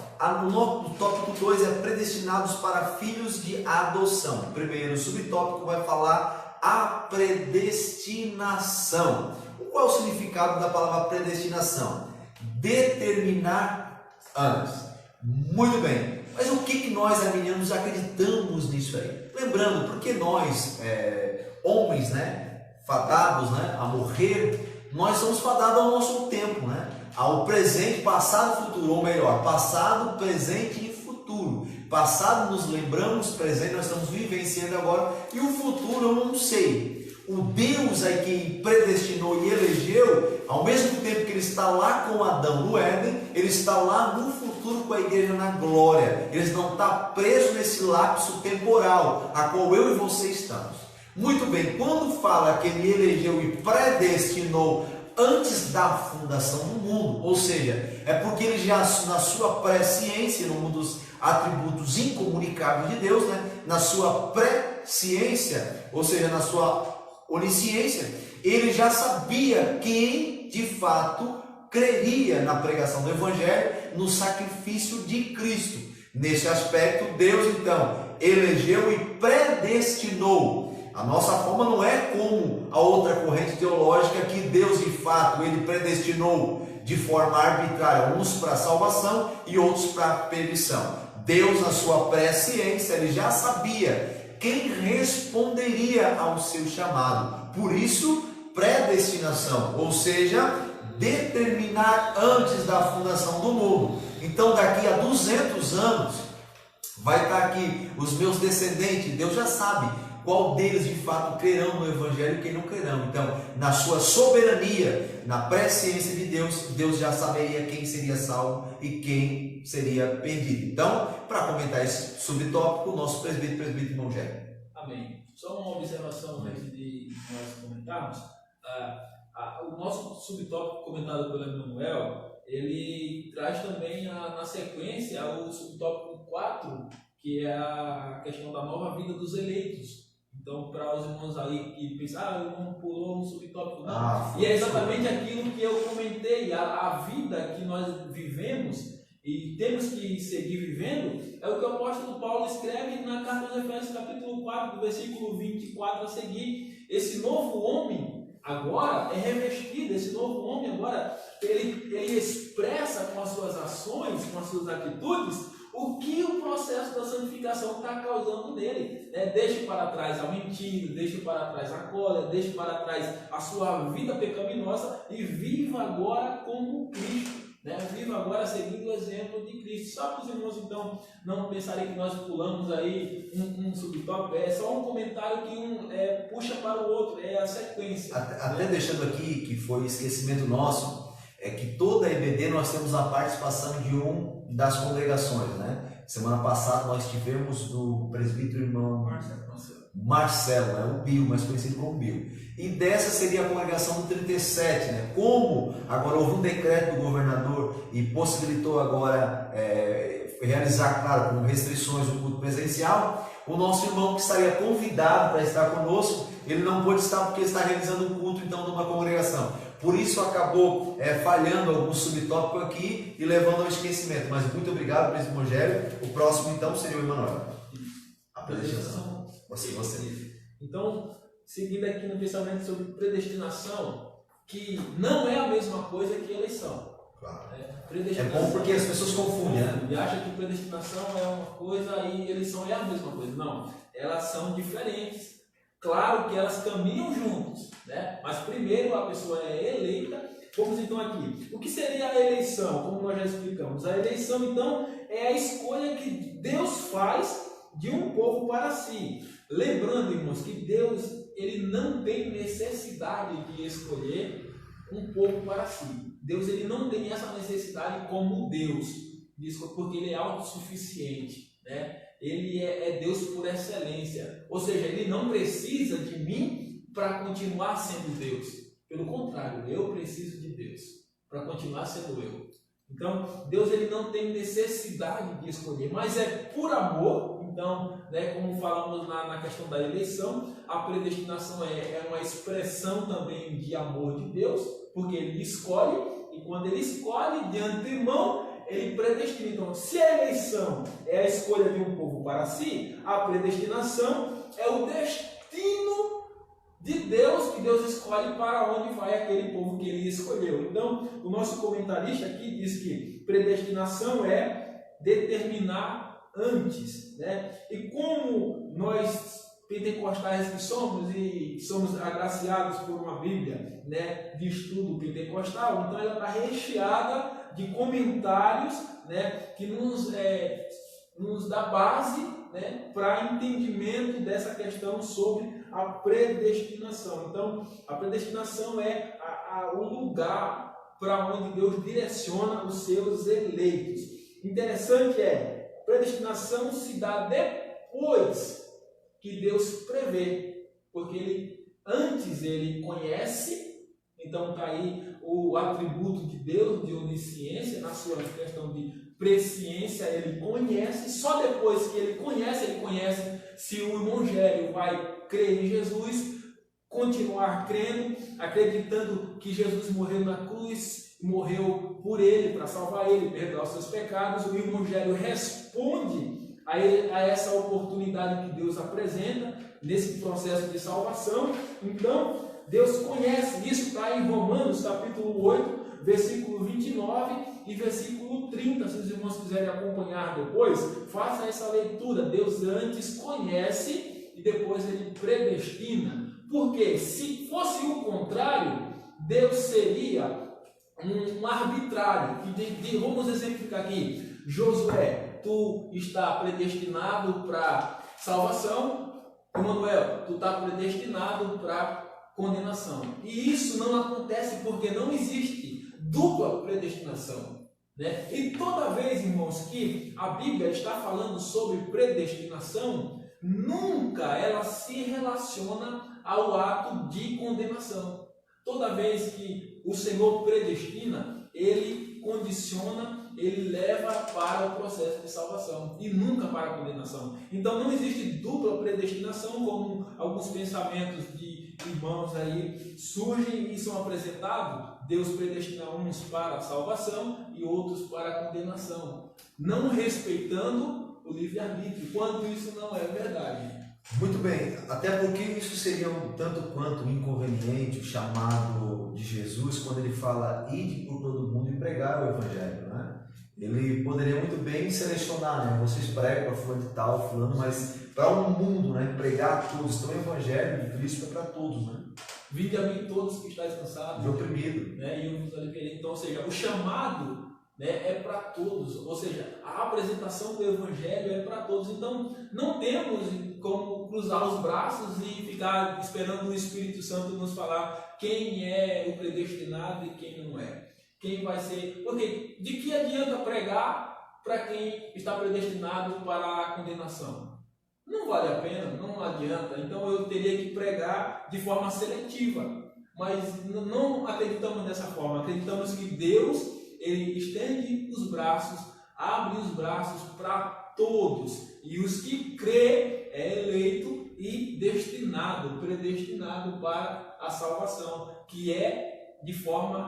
O tópico 2 é predestinados para filhos de adoção. O primeiro subtópico vai falar a predestinação. Qual é o significado da palavra predestinação? Determinar antes. Muito bem. Mas o que nós arminianos acreditamos nisso aí? Lembrando, porque nós, homens, né, fadados, né, a morrer, nós somos fadados ao nosso tempo, né? Ao presente, passado, futuro, ou melhor, passado, presente e futuro. Passado nos lembramos, presente nós estamos vivenciando agora, e o futuro eu não sei. O Deus aí que predestinou e elegeu, ao mesmo tempo que Ele está lá com Adão no Éden, Ele está lá no futuro com a igreja na glória. Ele não está preso nesse lapso temporal, a qual eu e você estamos. Muito bem, quando fala que Ele elegeu e predestinou antes da fundação do mundo, ou seja, é porque Ele já na sua presciência, num dos atributos incomunicáveis de Deus, né, na sua presciência, ou seja, na sua onisciência, Ele já sabia quem de fato creria na pregação do Evangelho, no sacrifício de Cristo. Nesse aspecto, Deus então elegeu e predestinou. A nossa forma não é como a outra corrente teológica, que Deus de fato Ele predestinou de forma arbitrária, uns para a salvação e outros para a perdição. Deus, na sua presciência, Ele já sabia quem responderia ao seu chamado. Por isso, predestinação, ou seja, determinar antes da fundação do mundo. Então, daqui a 200 anos, vai estar aqui os meus descendentes. Deus já sabe qual deles de fato crerão no Evangelho e quem não crerão. Então, na sua soberania, na presciência de Deus, Deus já saberia quem seria salvo e quem seria perdido. Então, para comentar esse subtópico, o nosso presbítero irmão Gé. Amém. Só uma observação antes de nós comentarmos. O nosso subtópico comentado pelo Emanuel, ele traz também na sequência o subtópico 4, que é a questão da nova vida dos eleitos. Então, para os irmãos aí que pensam, o irmão pulou no subtópico, não. E é exatamente aquilo que eu comentei, a vida que nós vivemos e temos que seguir vivendo, é o que o apóstolo Paulo escreve na carta aos Efésios, capítulo 4, do versículo 24 a seguir. Esse novo homem agora é revestido, esse novo homem agora, ele expressa com as suas ações, com as suas atitudes, o que o processo da santificação está causando nele. Deixe para trás a mentira, deixe para trás a cólera, deixe para trás a sua vida pecaminosa e viva agora como Cristo. Viva agora seguindo o exemplo de Cristo. Só para os irmãos, então, não pensarem que nós pulamos aí um subtópico, é só um comentário que puxa para o outro, é a sequência. Até deixando aqui, que foi esquecimento nosso, é que toda a EBD nós temos a participação de das congregações, né? Semana passada nós tivemos do presbítero irmão Marcelo, o Bill, mais conhecido como Bill. E dessa seria a congregação do 37, né? Como agora houve um decreto do governador e possibilitou agora realizar, claro, com restrições o culto presencial, o nosso irmão que estaria convidado para estar conosco, ele não pôde estar porque está realizando um culto então numa congregação. Por isso acabou falhando algum subtópico aqui e levando ao esquecimento. Mas muito obrigado, presbítero Rogério. O próximo então seria o Emanuel. A predestinação. Você. Então, seguindo aqui no pensamento sobre predestinação, que não é a mesma coisa que eleição. Claro. É bom porque as pessoas confundem, né? E acham que predestinação é uma coisa e eleição é a mesma coisa. Não, elas são diferentes. Claro que elas caminham juntos, né? Mas primeiro a pessoa é eleita. Vamos então aqui. O que seria a eleição? Como nós já explicamos. A eleição, então, é a escolha que Deus faz de um povo para si. Lembrando, irmãos, que Deus ele não tem necessidade de escolher um povo para si. Deus ele não tem essa necessidade como Deus, porque ele é autossuficiente, né? Ele é Deus por excelência. Ou seja, ele não precisa de mim para continuar sendo Deus. Pelo contrário, eu preciso de Deus para continuar sendo eu. Então, Deus ele não tem necessidade de escolher, mas é por amor. Então, como falamos na questão da eleição, a predestinação é uma expressão também de amor de Deus, porque ele escolhe, e quando ele escolhe de antemão, ele predestina. Então, se a eleição é a escolha de um povo para si, a predestinação é o destino de Deus, que Deus escolhe para onde vai aquele povo que ele escolheu. Então, o nosso comentarista aqui diz que predestinação é determinar antes, né? E como nós pentecostais que somos e somos agraciados por uma Bíblia, né, de estudo pentecostal, então ela está recheada de comentários, né, que nos dá base, né, para entendimento dessa questão sobre a predestinação. Então, a predestinação é o lugar para onde Deus direciona os seus eleitos. Interessante predestinação se dá depois que Deus prevê, porque antes ele conhece. Então está aí o atributo de Deus, de onisciência, na sua questão de presciência, ele conhece. Só depois que ele conhece se o irmãogério vai crer em Jesus, continuar crendo, acreditando que Jesus morreu na cruz, morreu por ele, para salvar ele, perdoar os seus pecados. O irmãogério responde a essa oportunidade que Deus apresenta nesse processo de salvação. Então, Deus conhece. Isso está em Romanos capítulo 8, versículo 29 e versículo 30. Se os irmãos quiserem acompanhar depois, faça essa leitura. Deus antes conhece e depois ele predestina. Porque se fosse o contrário, Deus seria um arbitrário. Vamos exemplificar aqui. Josué, tu está predestinado para salvação. Emanuel, tu está predestinado para condenação. E isso não acontece porque não existe dupla predestinação, né? E toda vez, irmãos, que a Bíblia está falando sobre predestinação, nunca ela se relaciona ao ato de condenação. Toda vez que o Senhor predestina, ele condiciona, ele leva para o processo de salvação e nunca para a condenação. Então não existe dupla predestinação, como alguns pensamentos de irmãos aí surgem e são apresentados Deus predestina uns para a salvação e outros para a condenação, não respeitando o livre-arbítrio, quando isso não é verdade. Muito bem, até porque isso seria um tanto quanto inconveniente, o chamado de Jesus, quando ele fala ide por todo mundo e pregar o Evangelho, né? Ele poderia muito bem selecionar, né? Vocês pregam para fulano de tal, fulano, mas para um mundo, né? Pregar a todos. Então o Evangelho de Cristo é para todos, né? Vinde a mim todos que estáis cansados E oprimido. né? E eu vos aliviarei. Então, ou seja, o chamado, né, é para todos, ou seja, a apresentação do Evangelho é para todos. Então, não temos como cruzar os braços e ficar esperando o Espírito Santo nos falar quem é o predestinado e quem não é. Quem vai ser. Porque de que adianta pregar para quem está predestinado para a condenação? Não vale a pena, não adianta. Então eu teria que pregar de forma seletiva. Mas não acreditamos dessa forma. Acreditamos que Deus, ele estende os braços, abre os braços para todos. E os que crê é eleito e destinado, predestinado para a salvação, que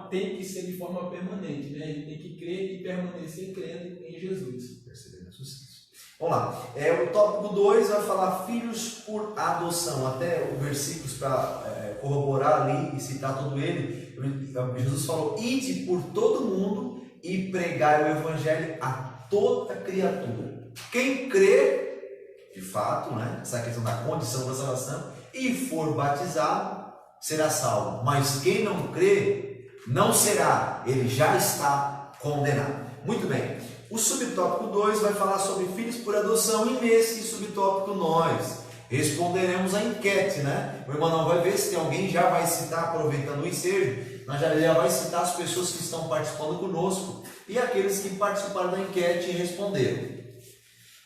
tem que ser de forma permanente, né? Ele tem que crer e permanecer crendo em Jesus. Percebendo isso. Vamos lá. O tópico 2 vai falar filhos por adoção. Até o versículos para corroborar ali e citar todo ele. Jesus falou: ide por todo mundo e pregai o Evangelho a toda criatura. Quem crê, de fato, né? Essa questão da condição da salvação, e for batizado, será salvo, mas quem não crê, não será, ele já está condenado. Muito bem, o subtópico 2 vai falar sobre filhos por adoção, e nesse subtópico nós responderemos a enquete, né? O irmão vai ver se tem alguém, já vai citar, aproveitando o ensejo, nós já vai citar as pessoas que estão participando conosco e aqueles que participaram da enquete e responderam.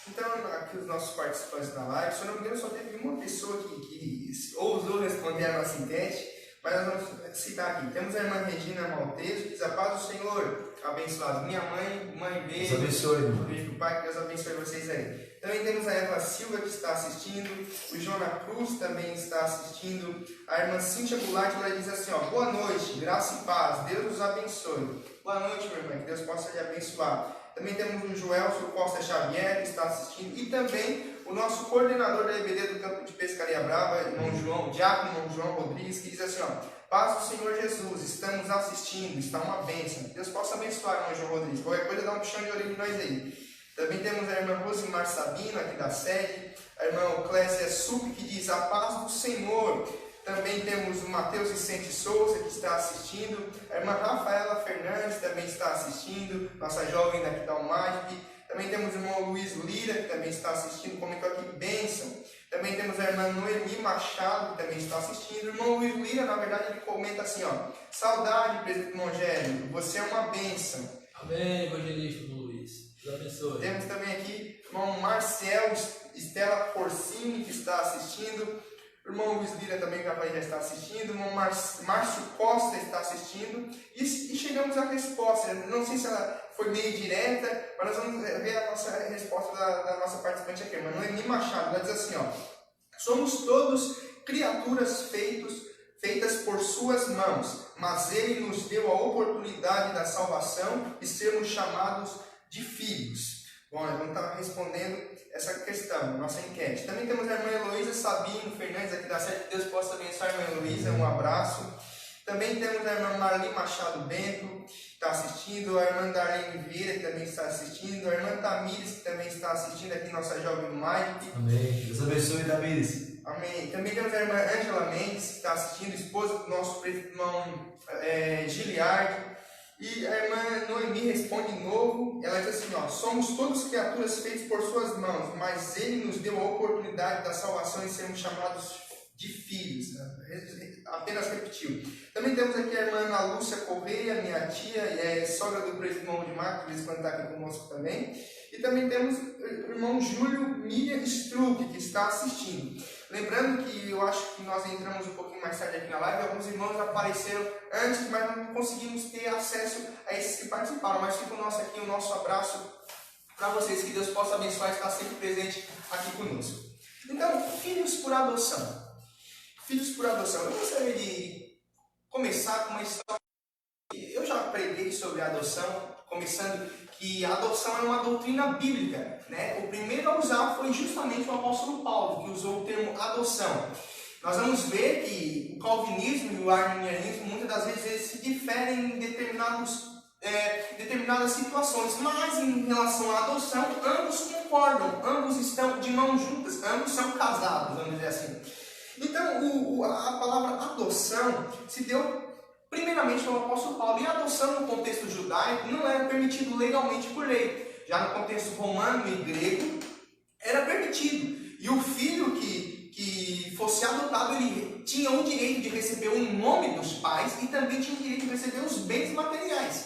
Então, aqui os nossos participantes da live, se eu não me engano, só teve uma pessoa que ousou responder a nossa enquete, mas nós vamos citar aqui. Temos a irmã Regina Malteso, que diz: a paz do Senhor, abençoado. Minha mãe, beijo. Deus abençoe, irmã. Beijo pro Pai, que Deus abençoe vocês aí. Também temos a Eva Silva, que está assistindo, o Jona Cruz também está assistindo, a irmã Cíntia Goulart, ela diz assim, ó: boa noite, graça e paz, Deus os abençoe. Boa noite, minha irmã, que Deus possa lhe abençoar. Também temos o Joelson Costa Xavier, que está assistindo, e também o nosso coordenador da EBD do Campo de Pescaria Brava, irmão João, diácono irmão João Rodrigues, que diz assim, ó: paz do Senhor Jesus, estamos assistindo, está uma bênção. Deus possa abençoar, irmão João Rodrigues. Qualquer coisa, dá um puxão de orelha em nós aí. Também temos a irmã Rosimar Sabino, aqui da sede, a irmã Clésia Sup, que diz: a paz do Senhor. Também temos o Matheus Vicente Souza, que está assistindo, a irmã Rafaela Fernandes também está assistindo, nossa jovem daqui da UMAG. Também temos o irmão Luiz Lira, que também está assistindo, comentou aqui: bênção. Também temos a irmã Noemi Machado, que também está assistindo. O irmão Luiz Lira, na verdade, ele comenta assim, ó: saudade, presbítero Mongélio, você é uma bênção. Amém, evangelista Luiz. Deus abençoe. Temos também aqui o irmão Marcel Estela Porcini, que está assistindo. O irmão Luiz Lira também já está assistindo. O irmão Márcio Costa está assistindo. E chegamos à resposta. Não sei se ela foi meio direta, mas nós vamos ver a nossa resposta da nossa participante aqui. Mas Noemi Machado, ela diz assim, ó: somos todos criaturas feitas por suas mãos, mas ele nos deu a oportunidade da salvação e sermos chamados de filhos. Bom, nós vamos estar respondendo essa questão, nossa enquete. Também temos a irmã Heloísa Sabino Fernandes, aqui da sede. Que Deus possa abençoar a irmã Heloísa, um abraço. Também temos a irmã Marli Machado Bento, que está assistindo, a irmã Darlene Vieira, que também está assistindo, a irmã Tamires, que também está assistindo, aqui nossa jovem Mike. Amém. Deus abençoe, Tamires. Amém. Também temos a irmã Ângela Mendes, que está assistindo, esposa do nosso irmão Giliardi. E a irmã Noemi responde de novo, ela diz assim, ó: somos todos criaturas feitas por suas mãos, mas ele nos deu a oportunidade da salvação e sermos chamados de filhos. Apenas repetiu. Também temos aqui a irmã Ana Lúcia Correia, minha tia, sogra do presbítero de Marcos, que está aqui conosco também. E também temos o irmão Júlio Miriam Struck, que está assistindo. Lembrando que eu acho que nós entramos um pouquinho mais tarde aqui na live, alguns irmãos apareceram antes, mas não conseguimos ter acesso a esses que participaram. Mas fica o nosso abraço para vocês, que Deus possa abençoar e estar sempre presente aqui conosco. Então, filhos por adoção. Filhos por adoção. Eu gostaria de começar com uma história sobre a adoção, começando que a adoção é uma doutrina bíblica, né? O primeiro a usar foi justamente o apóstolo Paulo, que usou o termo adoção. Nós vamos ver que o calvinismo e o arminianismo, muitas das vezes, eles se diferem em determinadas situações, mas em relação à adoção, ambos concordam, ambos estão de mãos juntas, ambos são casados, vamos dizer assim. Então, a palavra adoção se deu primeiramente pelo apóstolo Paulo, e a adoção no contexto judaico não era permitido legalmente por lei. Já no contexto romano e grego, era permitido. E o filho que fosse adotado, ele tinha o direito de receber o nome dos pais e também tinha o direito de receber os bens materiais.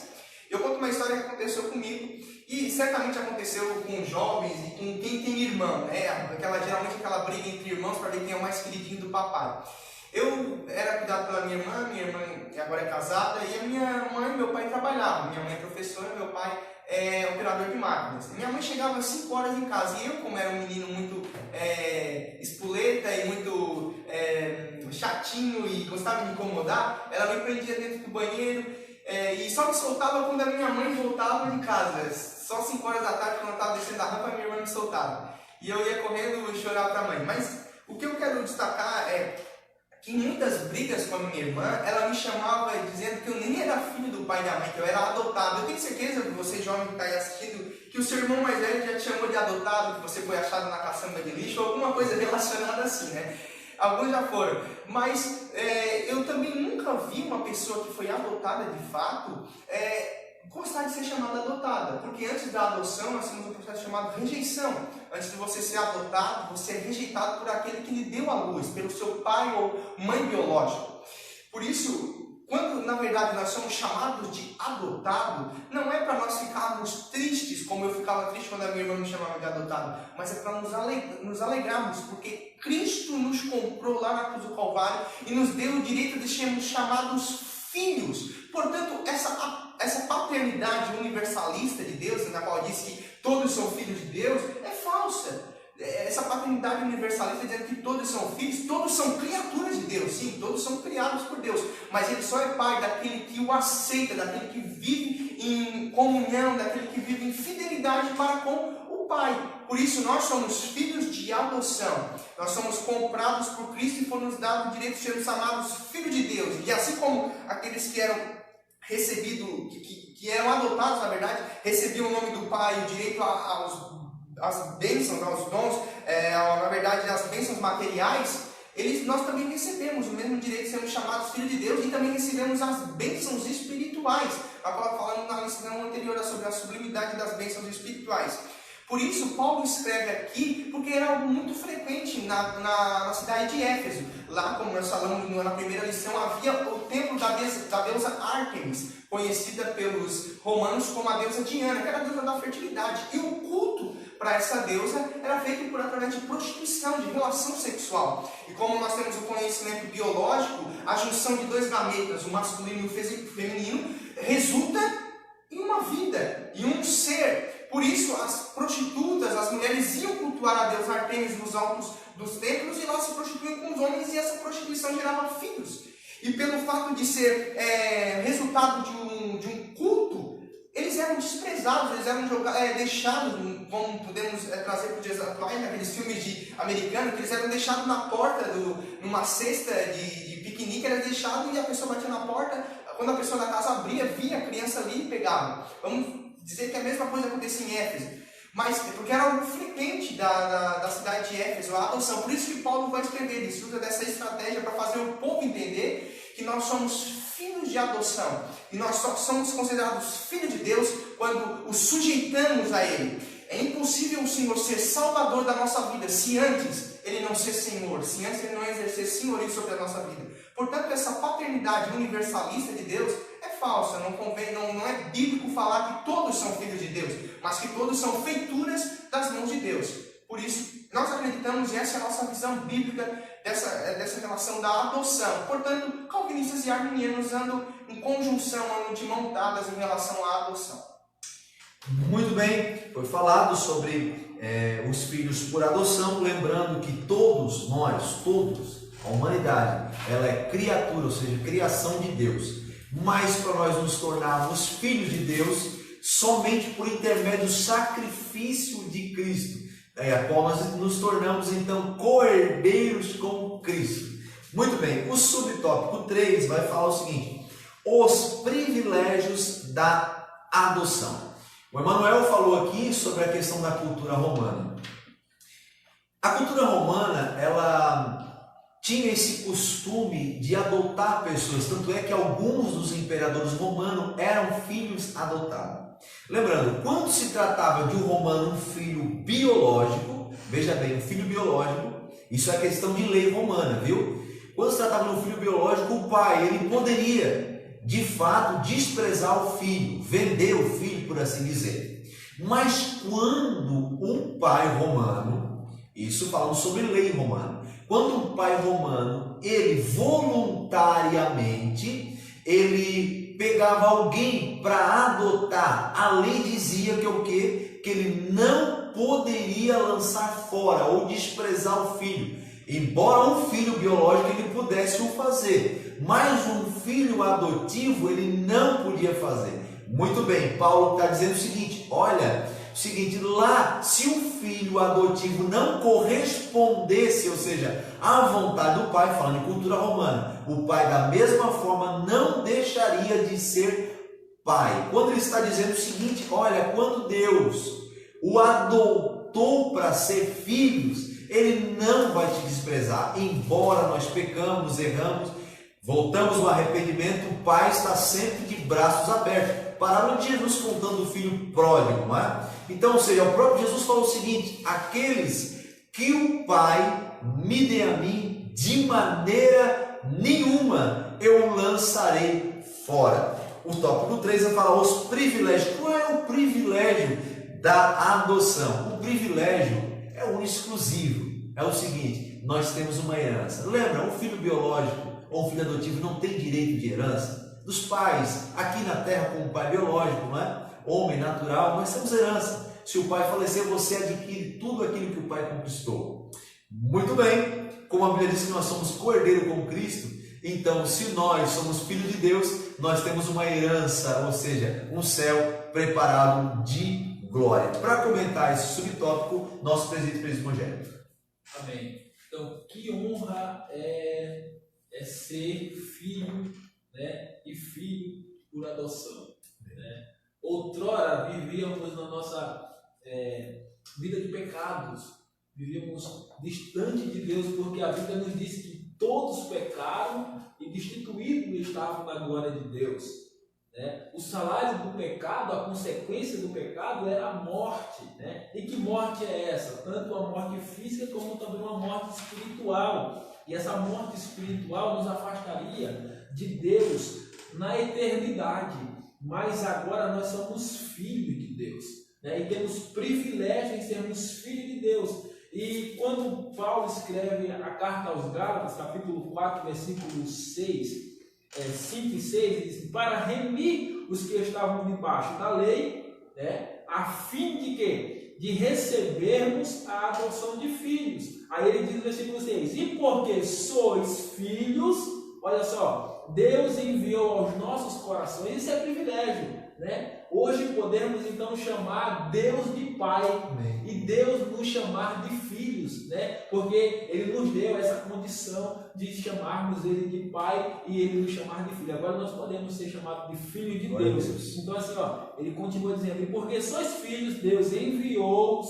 Eu conto uma história que aconteceu comigo, e certamente aconteceu com jovens e com quem tem irmão, né? Geralmente aquela briga entre irmãos para ver quem é o mais queridinho do papai. Eu era cuidado pela minha irmã agora é casada, e a minha mãe e meu pai trabalhavam. Minha mãe é professora, meu pai é operador de máquinas. Minha mãe chegava às 5 horas em casa, e eu, como era um menino muito espoleta e muito chatinho e gostava de me incomodar, ela me prendia dentro do banheiro e só me soltava quando a minha mãe voltava de casa. Só 5 horas da tarde, quando eu estava descendo a rampa, a minha irmã me soltava. E eu ia correndo e chorar para a mãe. Mas o que eu quero destacar é que em muitas brigas com a minha irmã, ela me chamava dizendo que eu nem era filho do pai e da mãe, que eu era adotado. Eu tenho certeza que você, jovem que está aí assistindo, que o seu irmão mais velho já te chamou de adotado, que você foi achado na caçamba de lixo, ou alguma coisa relacionada assim, né? Alguns já foram. Mas eu também nunca vi uma pessoa que foi adotada de fato gostar de ser chamada adotada, porque antes da adoção nós temos um processo chamado rejeição. Antes de você ser adotado, você é rejeitado por aquele que lhe deu a luz, pelo seu pai ou mãe biológico. Por isso, quando na verdade nós somos chamados de adotado, não é para nós ficarmos tristes, como eu ficava triste quando a minha irmã me chamava de adotado, mas é para nos alegrarmos, porque Cristo nos comprou lá na cruz do Calvário e nos deu o direito de sermos chamados filhos. Portanto, essa paternidade universalista de Deus, na qual diz que todos são filhos de Deus, é falsa. Essa paternidade universalista dizendo que todos são filhos, todos são criaturas de Deus, sim, todos são criados por Deus, mas ele só é pai daquele que o aceita, daquele que vive em comunhão, daquele que vive em fidelidade para com o Pai. Por isso nós somos filhos de adoção, nós somos comprados por Cristo e foi nos dado o direito de sermos chamados filhos de Deus. E assim como aqueles que eram recebidos, que eram adotados, na verdade, recebiam o nome do Pai, o direito às bênçãos, aos dons, na verdade, as bênçãos materiais, nós também recebemos o mesmo direito de sermos chamados filhos de Deus, e também recebemos as bênçãos espirituais, a qual falamos na lição anterior sobre a sublimidade das bênçãos espirituais. Por isso, Paulo escreve aqui, porque era algo muito frequente na cidade de Éfeso. Lá, como nós falamos na primeira lição, havia o templo da deusa Ártemis, conhecida pelos romanos como a deusa Diana, que era a deusa da fertilidade. E o culto para essa deusa era feito através de prostituição, de relação sexual. E como nós temos o conhecimento biológico, a junção de dois gametas, o masculino e o feminino, resulta em uma vida, em um ser. Por isso, as prostitutas, as mulheres iam cultuar a deusa Ártemis nos altos dos templos, e elas se prostituíam com os homens, e essa prostituição gerava filhos. E pelo fato de ser resultado de um culto, eles eram desprezados, eles eram deixados, como podemos trazer para os dias atuais, naqueles filmes americanos, que eles eram deixados na porta, numa cesta de piquenique, era deixado e a pessoa batia na porta, quando a pessoa da casa abria, via a criança ali e pegava. Vamos dizer que a mesma coisa acontecia em Éfeso, mas porque era algo frequente da cidade de Éfeso, a adoção. Por isso que Paulo vai escrever, ele usa dessa estratégia para fazer o povo entender que nós somos filhos de adoção, e nós só somos considerados filhos de Deus quando os sujeitamos a Ele. É impossível o Senhor ser salvador da nossa vida se antes Ele não ser Senhor, se antes Ele não exercer senhorio sobre a nossa vida. Portanto, essa paternidade universalista de Deus é falsa, não é bíblico falar que todos são filhos de Deus, mas que todos são feituras das mãos de Deus. Por isso, nós acreditamos, e essa é a nossa visão bíblica dessa relação da adoção. Portanto, calvinistas e arminianos andam em conjunção, andam de mão dadas em relação à adoção. Muito bem, foi falado sobre os filhos por adoção, lembrando que todos nós, a humanidade, ela é criatura, ou seja, criação de Deus. mas para nós nos tornarmos filhos de Deus somente por intermédio do sacrifício de Cristo, a qual nós nos tornamos então co-herdeiros com Cristo. Muito bem, o subtópico 3 vai falar o seguinte: os privilégios da adoção. O Emanuel falou aqui sobre a questão da cultura romana. A cultura romana, ela tinha esse costume de adotar pessoas, tanto é que alguns dos imperadores romanos eram filhos adotados. Lembrando, quando se tratava de um romano, um filho biológico, veja bem, um filho biológico, isso é questão de lei romana, viu? Quando se tratava de um filho biológico, o pai, ele poderia, de fato, desprezar o filho, vender o filho, por assim dizer. Mas quando um pai romano, isso falando sobre lei romana, quando um pai romano, ele voluntariamente, ele pegava alguém para adotar, a lei dizia que o quê? Que ele não poderia lançar fora ou desprezar o filho. Embora um filho biológico ele pudesse o fazer, mas um filho adotivo ele não podia fazer. Muito bem, Paulo está dizendo o seguinte, olha, lá, se o filho adotivo não correspondesse, ou seja, à vontade do pai, falando em cultura romana, o pai da mesma forma não deixaria de ser pai. Quando ele está dizendo o seguinte, olha, quando Deus o adotou para ser filhos, ele não vai te desprezar, embora nós pecamos, erramos, voltamos ao arrependimento, o pai está sempre de braços abertos. Pararam de Jesus contando o filho pródigo, não é? Então, ou seja, o próprio Jesus falou o seguinte, aqueles que o pai me dê a mim, de maneira nenhuma eu lançarei fora. O tópico 3 vai falar os privilégios. Qual é o privilégio da adoção? O privilégio é um exclusivo. É o seguinte, nós temos uma herança. Lembra, um filho biológico ou um filho adotivo não tem direito de herança dos pais, aqui na terra com o pai biológico, não é? Homem natural, nós temos herança. Se o pai falecer, você adquire tudo aquilo que o pai conquistou. Muito bem, como a Bíblia diz que nós somos co-herdeiros com Cristo, então se nós somos filhos de Deus, nós temos uma herança, ou seja, um céu preparado de glória. Para comentar esse subtópico, nosso presbítero Rogério. Amém. Então, que honra é ser filho, né, e filho por adoção, né? Outrora vivíamos na nossa vida de pecados, vivíamos distante de Deus, porque a Bíblia nos diz que todos pecaram e destituídos estavam na glória de Deus, né? O salário do pecado, a consequência do pecado era a morte, né? E que morte é essa? Tanto a morte física como também uma morte espiritual. E essa morte espiritual nos afastaria de Deus na eternidade. Mas agora nós somos filhos de Deus, né? E temos privilégio em sermos filhos de Deus. E quando Paulo escreve a carta aos Gálatas, capítulo 4, versículos 5 e 6, ele diz: para remir os que estavam debaixo da lei, né? A fim de quê? De recebermos a adoção de filhos. Aí ele diz no versículo 6: e porque sois filhos, olha só, Deus enviou aos nossos corações, isso é privilégio, né? Hoje podemos então chamar Deus de Pai. Amém. E Deus nos chamar de filhos, né? Porque Ele nos deu essa condição de chamarmos Ele de Pai e Ele nos chamar de Filho. Agora nós podemos ser chamados de Filho de Deus. Então assim, ó, Ele continua dizendo: e porque sois filhos, Deus enviou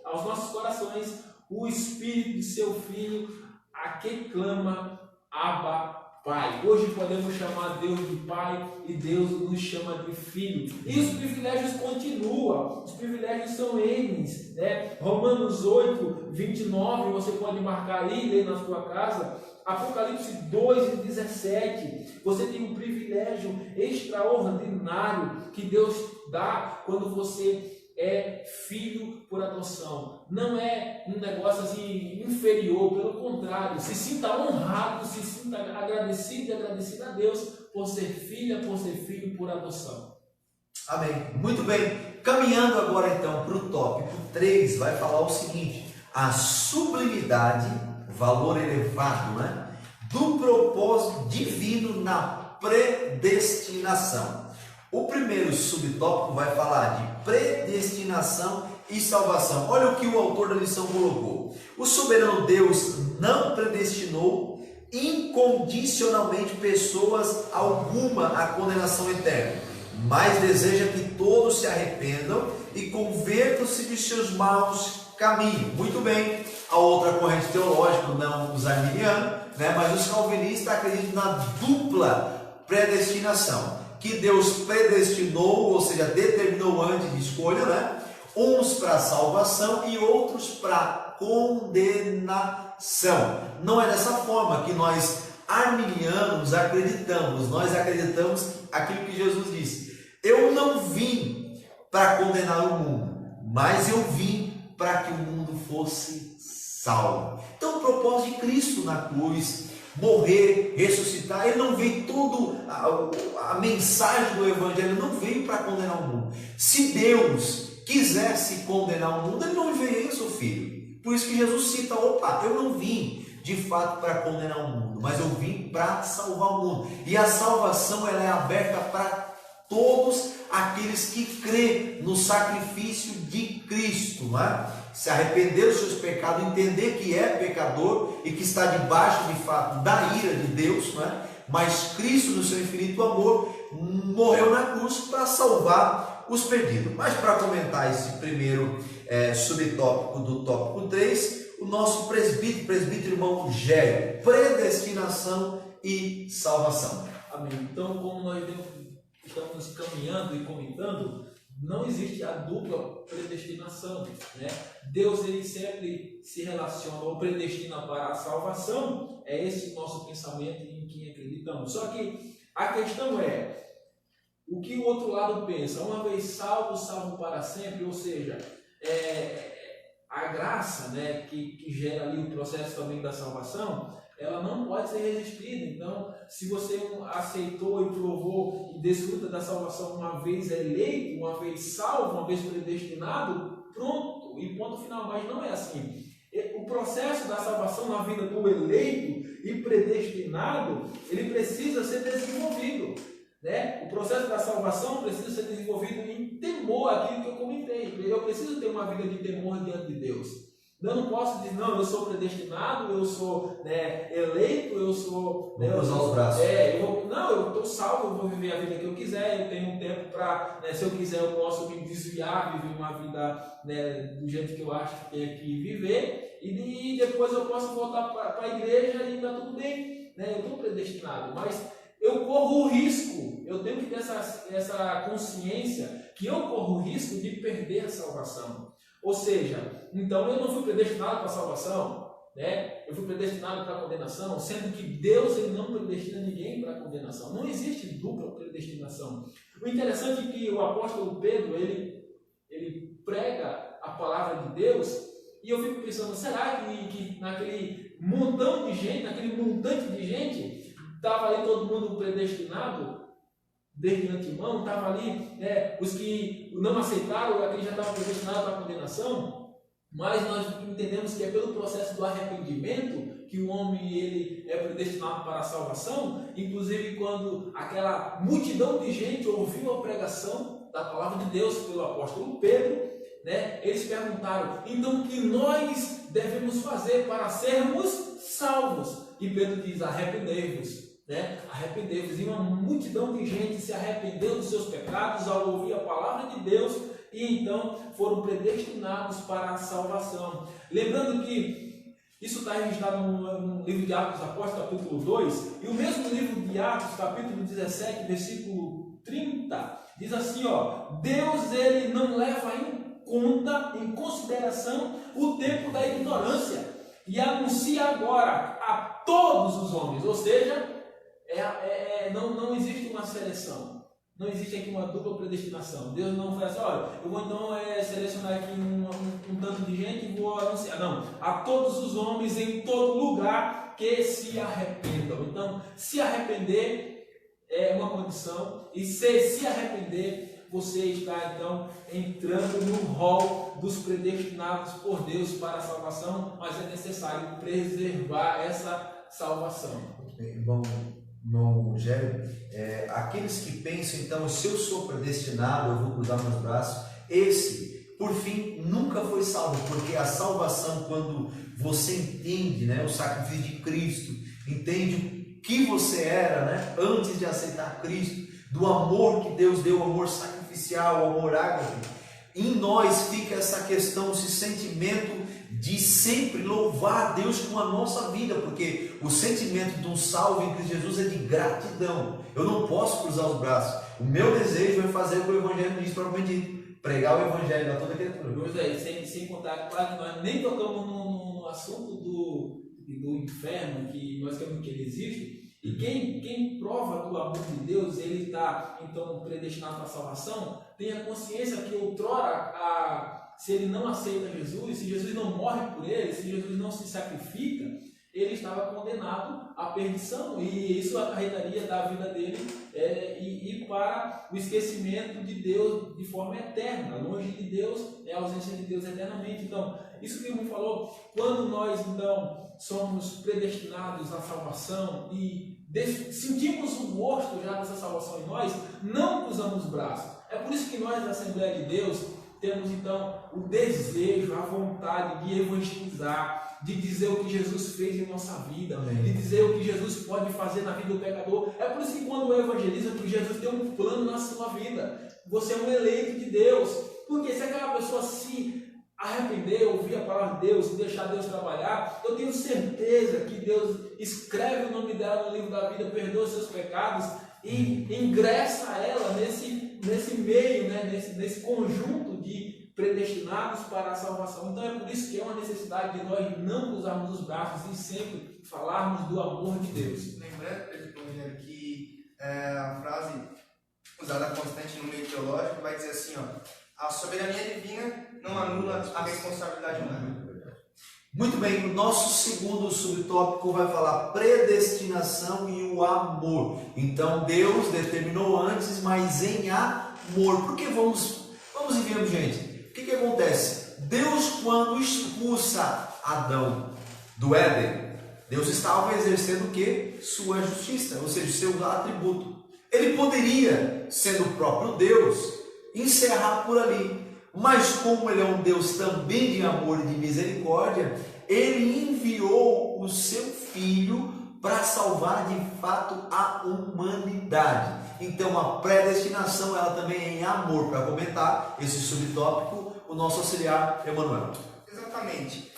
aos nossos corações o Espírito de seu Filho, a que clama Abba, Pai. Hoje podemos chamar Deus de Pai e Deus nos chama de Filho. E os privilégios continuam. Os privilégios são eles, né? Romanos 8, 29, você pode marcar aí, ler na sua casa. Apocalipse 2 e 17. Você tem um privilégio extraordinário que Deus dá quando você é filho por adoção. Não é um negócio assim inferior, pelo contrário, se sinta honrado, se sinta agradecido e agradecido a Deus por ser filha, por ser filho por adoção. Amém. Muito bem. Caminhando agora então para o tópico 3, vai falar o seguinte: a sublimidade, valor elevado, né, do propósito divino na predestinação. O primeiro subtópico vai falar de predestinação e salvação. Olha o que o autor da lição colocou. O soberano Deus não predestinou incondicionalmente pessoas alguma à condenação eterna, mas deseja que todos se arrependam e convertam-se de seus maus caminhos. Muito bem, a outra corrente teológica, não os arminianos, mas os calvinistas acreditam na dupla predestinação, que Deus predestinou, ou seja, determinou antes de escolha, uns para salvação e outros para condenação. Não é dessa forma que nós arminianos acreditamos. Nós acreditamos aquilo que Jesus disse: eu não vim para condenar o mundo, mas eu vim para que o mundo fosse salvo. Então o propósito de Cristo na cruz, morrer, ressuscitar, ele não veio a mensagem do Evangelho não veio para condenar o mundo. Se Deus quisesse condenar o mundo, ele não enviaria seu filho. Por isso que Jesus cita: eu não vim de fato para condenar o mundo, mas eu vim para salvar o mundo. E a salvação, ela é aberta para todos aqueles que crêem no sacrifício de Cristo, se arrepender dos seus pecados, entender que é pecador e que está debaixo de fato da ira de Deus, mas Cristo, no seu infinito amor, morreu na cruz para salvar os perdidos. Mas para comentar esse primeiro subtópico do tópico 3, o nosso presbítero irmão Gério: predestinação e salvação. Amém. Então, como nós estamos caminhando e comentando, não existe a dupla predestinação, Deus, ele sempre se relaciona ou predestina para a salvação. É esse o nosso pensamento em que acreditamos. Só que a questão é o que o outro lado pensa. Uma vez salvo, salvo para sempre. Ou seja, a graça, que gera ali o processo também da salvação, ela não pode ser resistida. Então, se você aceitou e provou e desfruta da salvação uma vez eleito, uma vez salvo, uma vez predestinado, pronto, e ponto final. Mas não é assim. O processo da salvação na vida do eleito e predestinado, ele precisa ser desenvolvido, O processo da salvação precisa ser desenvolvido em temor, aquilo que eu comentei. Eu preciso ter uma vida de temor diante de Deus. Eu não posso dizer: não, eu sou predestinado, eu sou eleito, eu sou... Vou cruzar os braços. Eu estou salvo, eu vou viver a vida que eu quiser, eu tenho um tempo para... se eu quiser, eu posso me desviar, viver uma vida do jeito que eu acho que tenho que viver, e depois eu posso voltar para a igreja e está tudo bem. Eu estou predestinado, mas eu corro o risco, eu tenho que ter essa consciência que eu corro o risco de perder a salvação. Ou seja, então eu não fui predestinado para a salvação, eu fui predestinado para a condenação, sendo que Deus, ele não predestina ninguém para a condenação. Não existe dupla predestinação. O interessante é que o apóstolo Pedro, ele prega a palavra de Deus, e eu fico pensando: será que naquele montão de gente, naquele montante de gente, estava ali todo mundo predestinado desde antemão? Estava ali os que não aceitaram, aqueles já estavam predestinados para a condenação. Mas nós entendemos que é pelo processo do arrependimento que o homem, ele é predestinado para a salvação. Inclusive, quando aquela multidão de gente ouviu a pregação da palavra de Deus pelo apóstolo Pedro, eles perguntaram: então o que nós devemos fazer para sermos salvos? E Pedro diz: arrependei-vos. Arrependei-vos. E uma multidão de gente se arrependeu dos seus pecados ao ouvir a palavra de Deus, e então foram predestinados para a salvação. Lembrando que isso está registrado no livro de Atos dos Apóstolos, capítulo 2, e o mesmo livro de Atos, capítulo 17, versículo 30, diz assim: Deus, ele não leva em consideração o tempo da ignorância, e anuncia agora a todos os homens. Ou seja, não existe uma seleção, não existe aqui uma dupla predestinação. Deus não faz assim: olha, eu vou então selecionar aqui um tanto de gente e vou anunciar. Não, a todos os homens em todo lugar que se arrependam. Então, se arrepender é uma condição, e se arrepender, você está então entrando no rol dos predestinados por Deus para a salvação, mas é necessário preservar essa salvação. Irmão irmão Rogério, aqueles que pensam, então, se eu sou predestinado, eu vou cruzar meus braços, esse, por fim, nunca foi salvo, porque a salvação, quando você entende, né, o sacrifício de Cristo, entende o que você era, né, antes de aceitar Cristo, do amor que Deus deu, o amor sacrificial, o amor ágape, em nós fica essa questão, esse sentimento de sempre louvar a Deus com a nossa vida, porque o sentimento de um salvo em Cristo Jesus é de gratidão. Eu não posso cruzar os braços. O meu desejo é fazer o que o Evangelho diz propriamente, pregar o Evangelho a toda criatura. Sem contar, claro que nós nem tocamos no assunto do inferno, que nós queremos que ele existe. E quem prova do amor de Deus, ele está então predestinado para a salvação, tem a consciência que outrora, se ele não aceita Jesus, se Jesus não morre por ele, se Jesus não se sacrifica, ele estava condenado à perdição, e isso acarretaria da vida dele e para o esquecimento de Deus de forma eterna, longe de Deus, a ausência de Deus eternamente. Então, isso que o irmão falou, quando nós então somos predestinados à salvação e sentimos o gosto já dessa salvação em nós, não cruzamos os braços. É por isso que nós da Assembleia de Deus temos então o desejo, a vontade de evangelizar, de dizer o que Jesus fez em nossa vida, de dizer o que Jesus pode fazer na vida do pecador. É por isso que quando eu evangelizo, que Jesus tem um plano na sua vida. Você é um eleito de Deus. Porque se aquela pessoa se arrepender, ouvir a palavra de Deus, deixar Deus trabalhar, eu tenho certeza que Deus escreve o nome dela no livro da vida, perdoa seus pecados e ingressa ela nesse meio, né, nesse conjunto de predestinados para a salvação. Então é por isso que é uma necessidade de nós não cruzarmos os braços e sempre falarmos do amor de Deus. Lembrando que a frase usada constante no meio teológico vai dizer assim, a soberania divina não anula a responsabilidade humana. Muito bem, o nosso segundo subtópico vai falar predestinação e o amor. Então Deus determinou antes, mas em amor. Por que vamos e vemos, gente? O que acontece? Deus, quando expulsa Adão do Éden, Deus estava exercendo o quê? Sua justiça, ou seja, seu atributo. Ele poderia, sendo o próprio Deus, encerrar por ali. Mas como ele é um Deus também de amor e de misericórdia, ele enviou o seu Filho para salvar de fato a humanidade. Então a predestinação ela também é em amor. Para comentar esse subtópico, o nosso auxiliar Emanuel. Exatamente.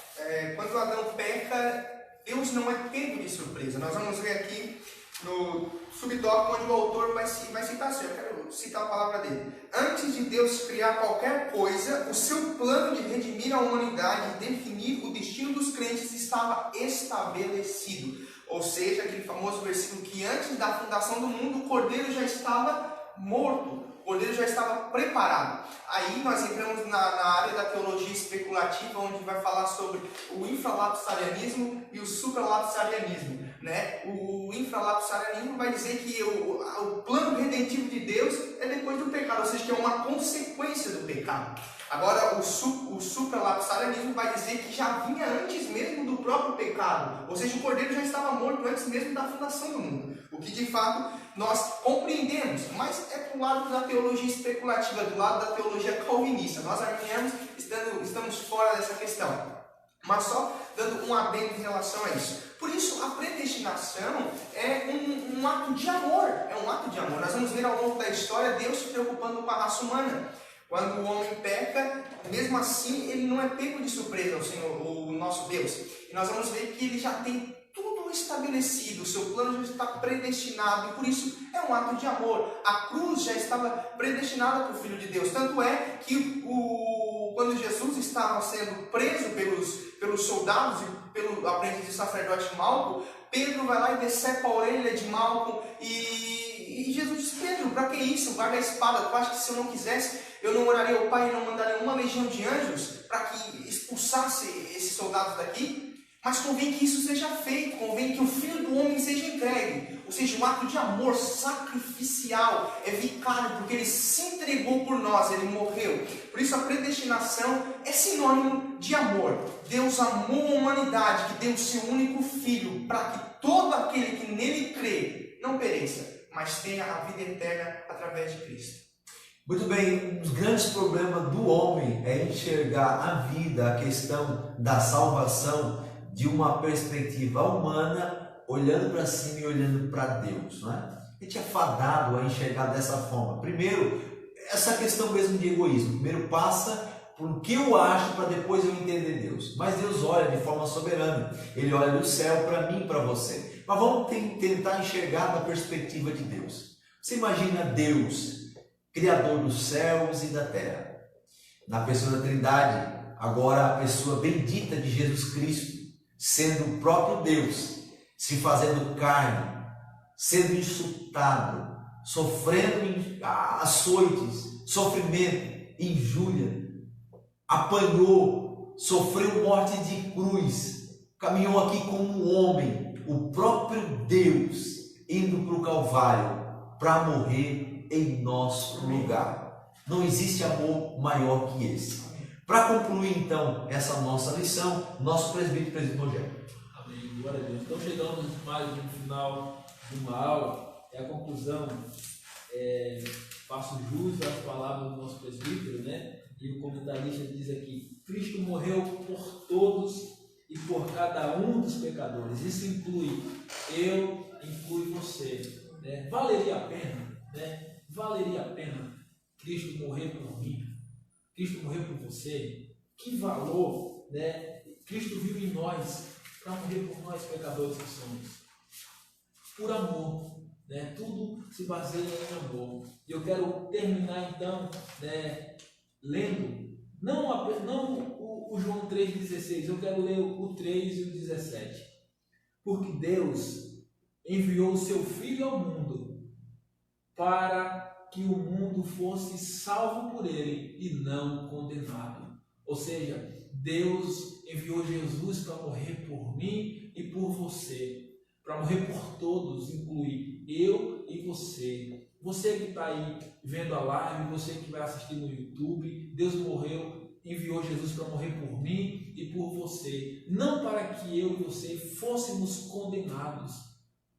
Quando Adão peca, Deus não é pego de surpresa. Nós vamos ver aqui no subtópico onde o autor vai citar assim, eu quero citar a palavra dele. Antes de Deus criar qualquer coisa, o seu plano de redimir a humanidade e definir o destino dos crentes estava estabelecido. Ou seja, aquele famoso versículo que antes da fundação do mundo o cordeiro já estava morto, o cordeiro já estava preparado. Aí nós entramos na área da teologia especulativa, onde vai falar sobre o infralapsarianismo e o supralapsarianismo. Né? O infralapsarianismo vai dizer que o plano redentivo de Deus é depois do pecado, ou seja, que é uma consequência do pecado. Agora, o supralapsarianismo vai dizer que já vinha antes mesmo do próprio pecado, ou seja, o cordeiro já estava morto antes mesmo da fundação do mundo, o que de fato nós compreendemos, mas é para o lado da teologia especulativa, do lado da teologia calvinista. Nós arminianos estamos fora dessa questão, mas só dando um adendo em relação a isso. Por isso, a predestinação é um ato de amor, Nós vamos ver ao longo da história Deus se preocupando com a raça humana. Quando o homem peca, mesmo assim, ele não é pego de surpresa, o nosso Deus. E nós vamos ver que ele já tem tudo estabelecido, o seu plano já está predestinado, e por isso é um ato de amor. A cruz já estava predestinada para o Filho de Deus. Tanto é que quando Jesus estava sendo preso pelos soldados e pelo aprendiz de sacerdote Malco, Pedro vai lá e decepa a orelha de Malco e Jesus diz: Pedro, para que isso? Guarda a espada. Tu acha que se eu não quisesse, eu não oraria ao Pai e não mandaria uma legião de anjos para que expulsasse esses soldados daqui? Mas convém que isso seja feito, convém que o Filho do Homem seja entregue. Ou seja, um ato de amor sacrificial, é vicário, porque ele se entregou por nós, ele morreu. Por isso a predestinação é sinônimo de amor. Deus amou a humanidade, que deu o seu único Filho, para que todo aquele que nele crê não pereça, mas tenha a vida eterna através de Cristo. Muito bem, um dos grandes problemas do homem é enxergar a vida, a questão da salvação de uma perspectiva humana, olhando para cima e olhando para Deus, não é? A gente é fadado a enxergar dessa forma. Primeiro, essa questão mesmo de egoísmo. Primeiro passa por o que eu acho para depois eu entender Deus. Mas Deus olha de forma soberana. Ele olha do céu para mim e para você. Mas vamos tentar enxergar da perspectiva de Deus. Você imagina Deus, Criador dos céus e da terra, na pessoa da Trindade, agora a pessoa bendita de Jesus Cristo, sendo o próprio Deus, se fazendo carne, sendo insultado, sofrendo açoites, sofrimento, injúria, apanhou, sofreu morte de cruz, caminhou aqui como um homem, o próprio Deus, indo para o Calvário para morrer em nosso lugar. Não existe amor maior que esse. Para concluir então essa nossa lição, nosso presbítero Rogério. Amém, glória a Deus. Então chegamos mais no final de uma aula, é a conclusão. Faço jus às palavras do nosso presbítero, né? E o comentarista diz aqui: Cristo morreu por todos e por cada um dos pecadores. Isso inclui eu, inclui você, né? Valeria a pena, né? Valeria a pena Cristo morrer por mim, Cristo morrer por você. Que valor, né? Cristo viu em nós para morrer por nós pecadores que somos, por amor, né? Tudo se baseia em amor. E eu quero terminar então, né, lendo não o João 3,16, eu quero ler o 3 e o 17. Porque Deus enviou o seu Filho ao mundo para que o mundo fosse salvo por ele e não condenado. Ou seja, Deus enviou Jesus para morrer por mim e por você, para morrer por todos, inclui eu e você. Você que está aí vendo a live, você que vai assistir no YouTube, Deus morreu, enviou Jesus para morrer por mim e por você. Não para que eu e você fôssemos condenados,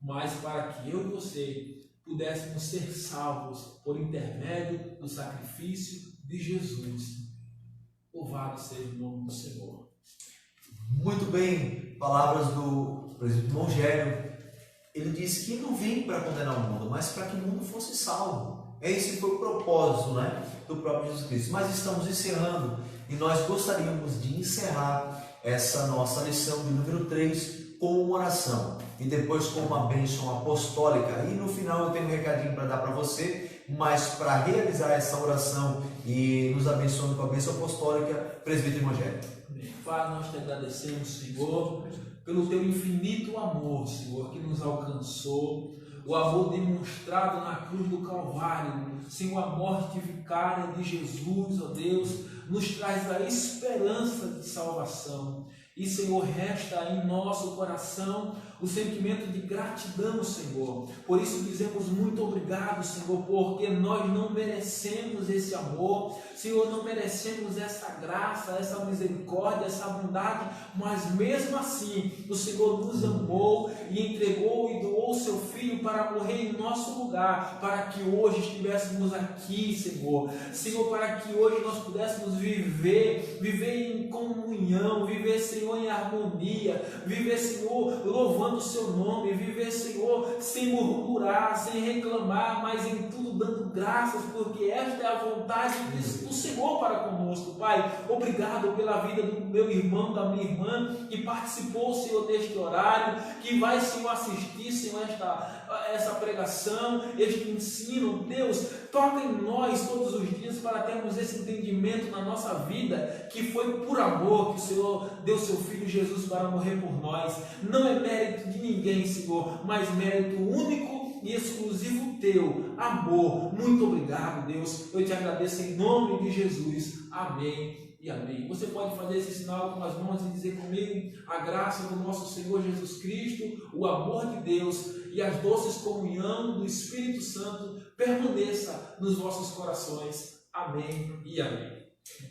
mas para que eu e você pudéssemos ser salvos por intermédio do sacrifício de Jesus. Louvado seja o nome do Senhor. Muito bem, palavras do presbítero Rogério. Ele disse que não vim para condenar o mundo, mas para que o mundo fosse salvo. Esse foi o propósito, né, do próprio Jesus Cristo. Mas estamos encerrando e nós gostaríamos de encerrar essa nossa lição de número 3 com uma oração e depois com uma bênção apostólica. E no final eu tenho um recadinho para dar para você, mas para realizar essa oração e nos abençoando com a bênção apostólica, presbítero Rogério. Pai, nós te agradecemos, Senhor, pelo teu infinito amor, Senhor, que nos alcançou, o amor demonstrado na cruz do Calvário. Senhor, a morte vicária de Jesus, ó Deus, nos traz a esperança de salvação. E, Senhor, resta em nosso coração o sentimento de gratidão, Senhor. Por isso dizemos muito obrigado, Senhor, porque nós não merecemos esse amor, Senhor, não merecemos essa graça, essa misericórdia, essa bondade, mas mesmo assim o Senhor nos amou e entregou e doou o seu Filho para morrer em nosso lugar, para que hoje estivéssemos aqui, Senhor. Senhor, para que hoje nós pudéssemos viver em comunhão, viver, Senhor, em harmonia, viver, Senhor, louvando o seu nome, viver, Senhor, sem murmurar, sem reclamar, mas em tudo dando graças, porque esta é a vontade do Senhor para conosco. Pai, obrigado pela vida do meu irmão, da minha irmã, que participou, Senhor, deste horário, que vai, Senhor, assistir, Senhor, essa pregação, este ensino. Deus, toca em nós todos os dias para termos esse entendimento na nossa vida, que foi por amor que o Senhor deu seu Filho Jesus para morrer por nós. Não é mérito de ninguém, Senhor, mas mérito único e exclusivo teu, amor. Muito obrigado, Deus. Eu te agradeço em nome de Jesus. Amém e amém. Você pode fazer esse sinal com as mãos e dizer comigo: a graça do nosso Senhor Jesus Cristo, o amor de Deus e as doces comunhão do Espírito Santo permaneça nos vossos corações. Amém e amém.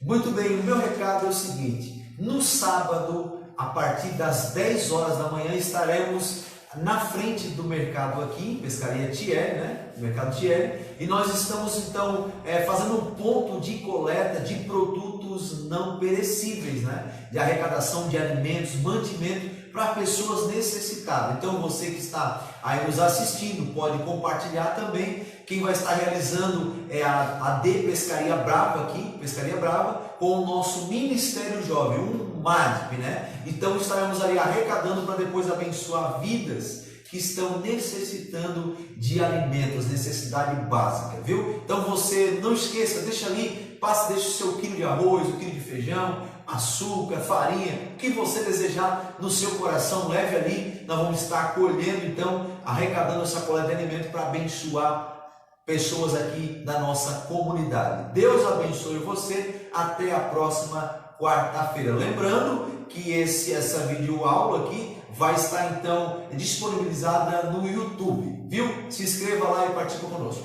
Muito bem, o meu recado é o seguinte: no sábado, a partir das 10 horas da manhã, estaremos na frente do mercado aqui, Pescaria Thierry, né? Mercado Thierry, e nós estamos então fazendo um ponto de coleta de produtos não perecíveis, né? De arrecadação de alimentos, mantimento para pessoas necessitadas. Então você que está aí nos assistindo pode compartilhar também. Quem vai estar realizando é a D Pescaria Brava aqui, Pescaria Brava, com o nosso Ministério Jovem, um MADP, né? Então estaremos ali arrecadando para depois abençoar vidas que estão necessitando de alimentos, necessidade básica, viu? Então você não esqueça, deixa ali, deixa o seu quilo de arroz, o quilo de feijão, açúcar, farinha, o que você desejar no seu coração, leve ali, nós vamos estar colhendo então, arrecadando essa coleta de alimento para abençoar pessoas aqui da nossa comunidade. Deus abençoe você, até a próxima quarta-feira. Lembrando que essa videoaula aqui vai estar então disponibilizada no YouTube, viu? Se inscreva lá e participe conosco.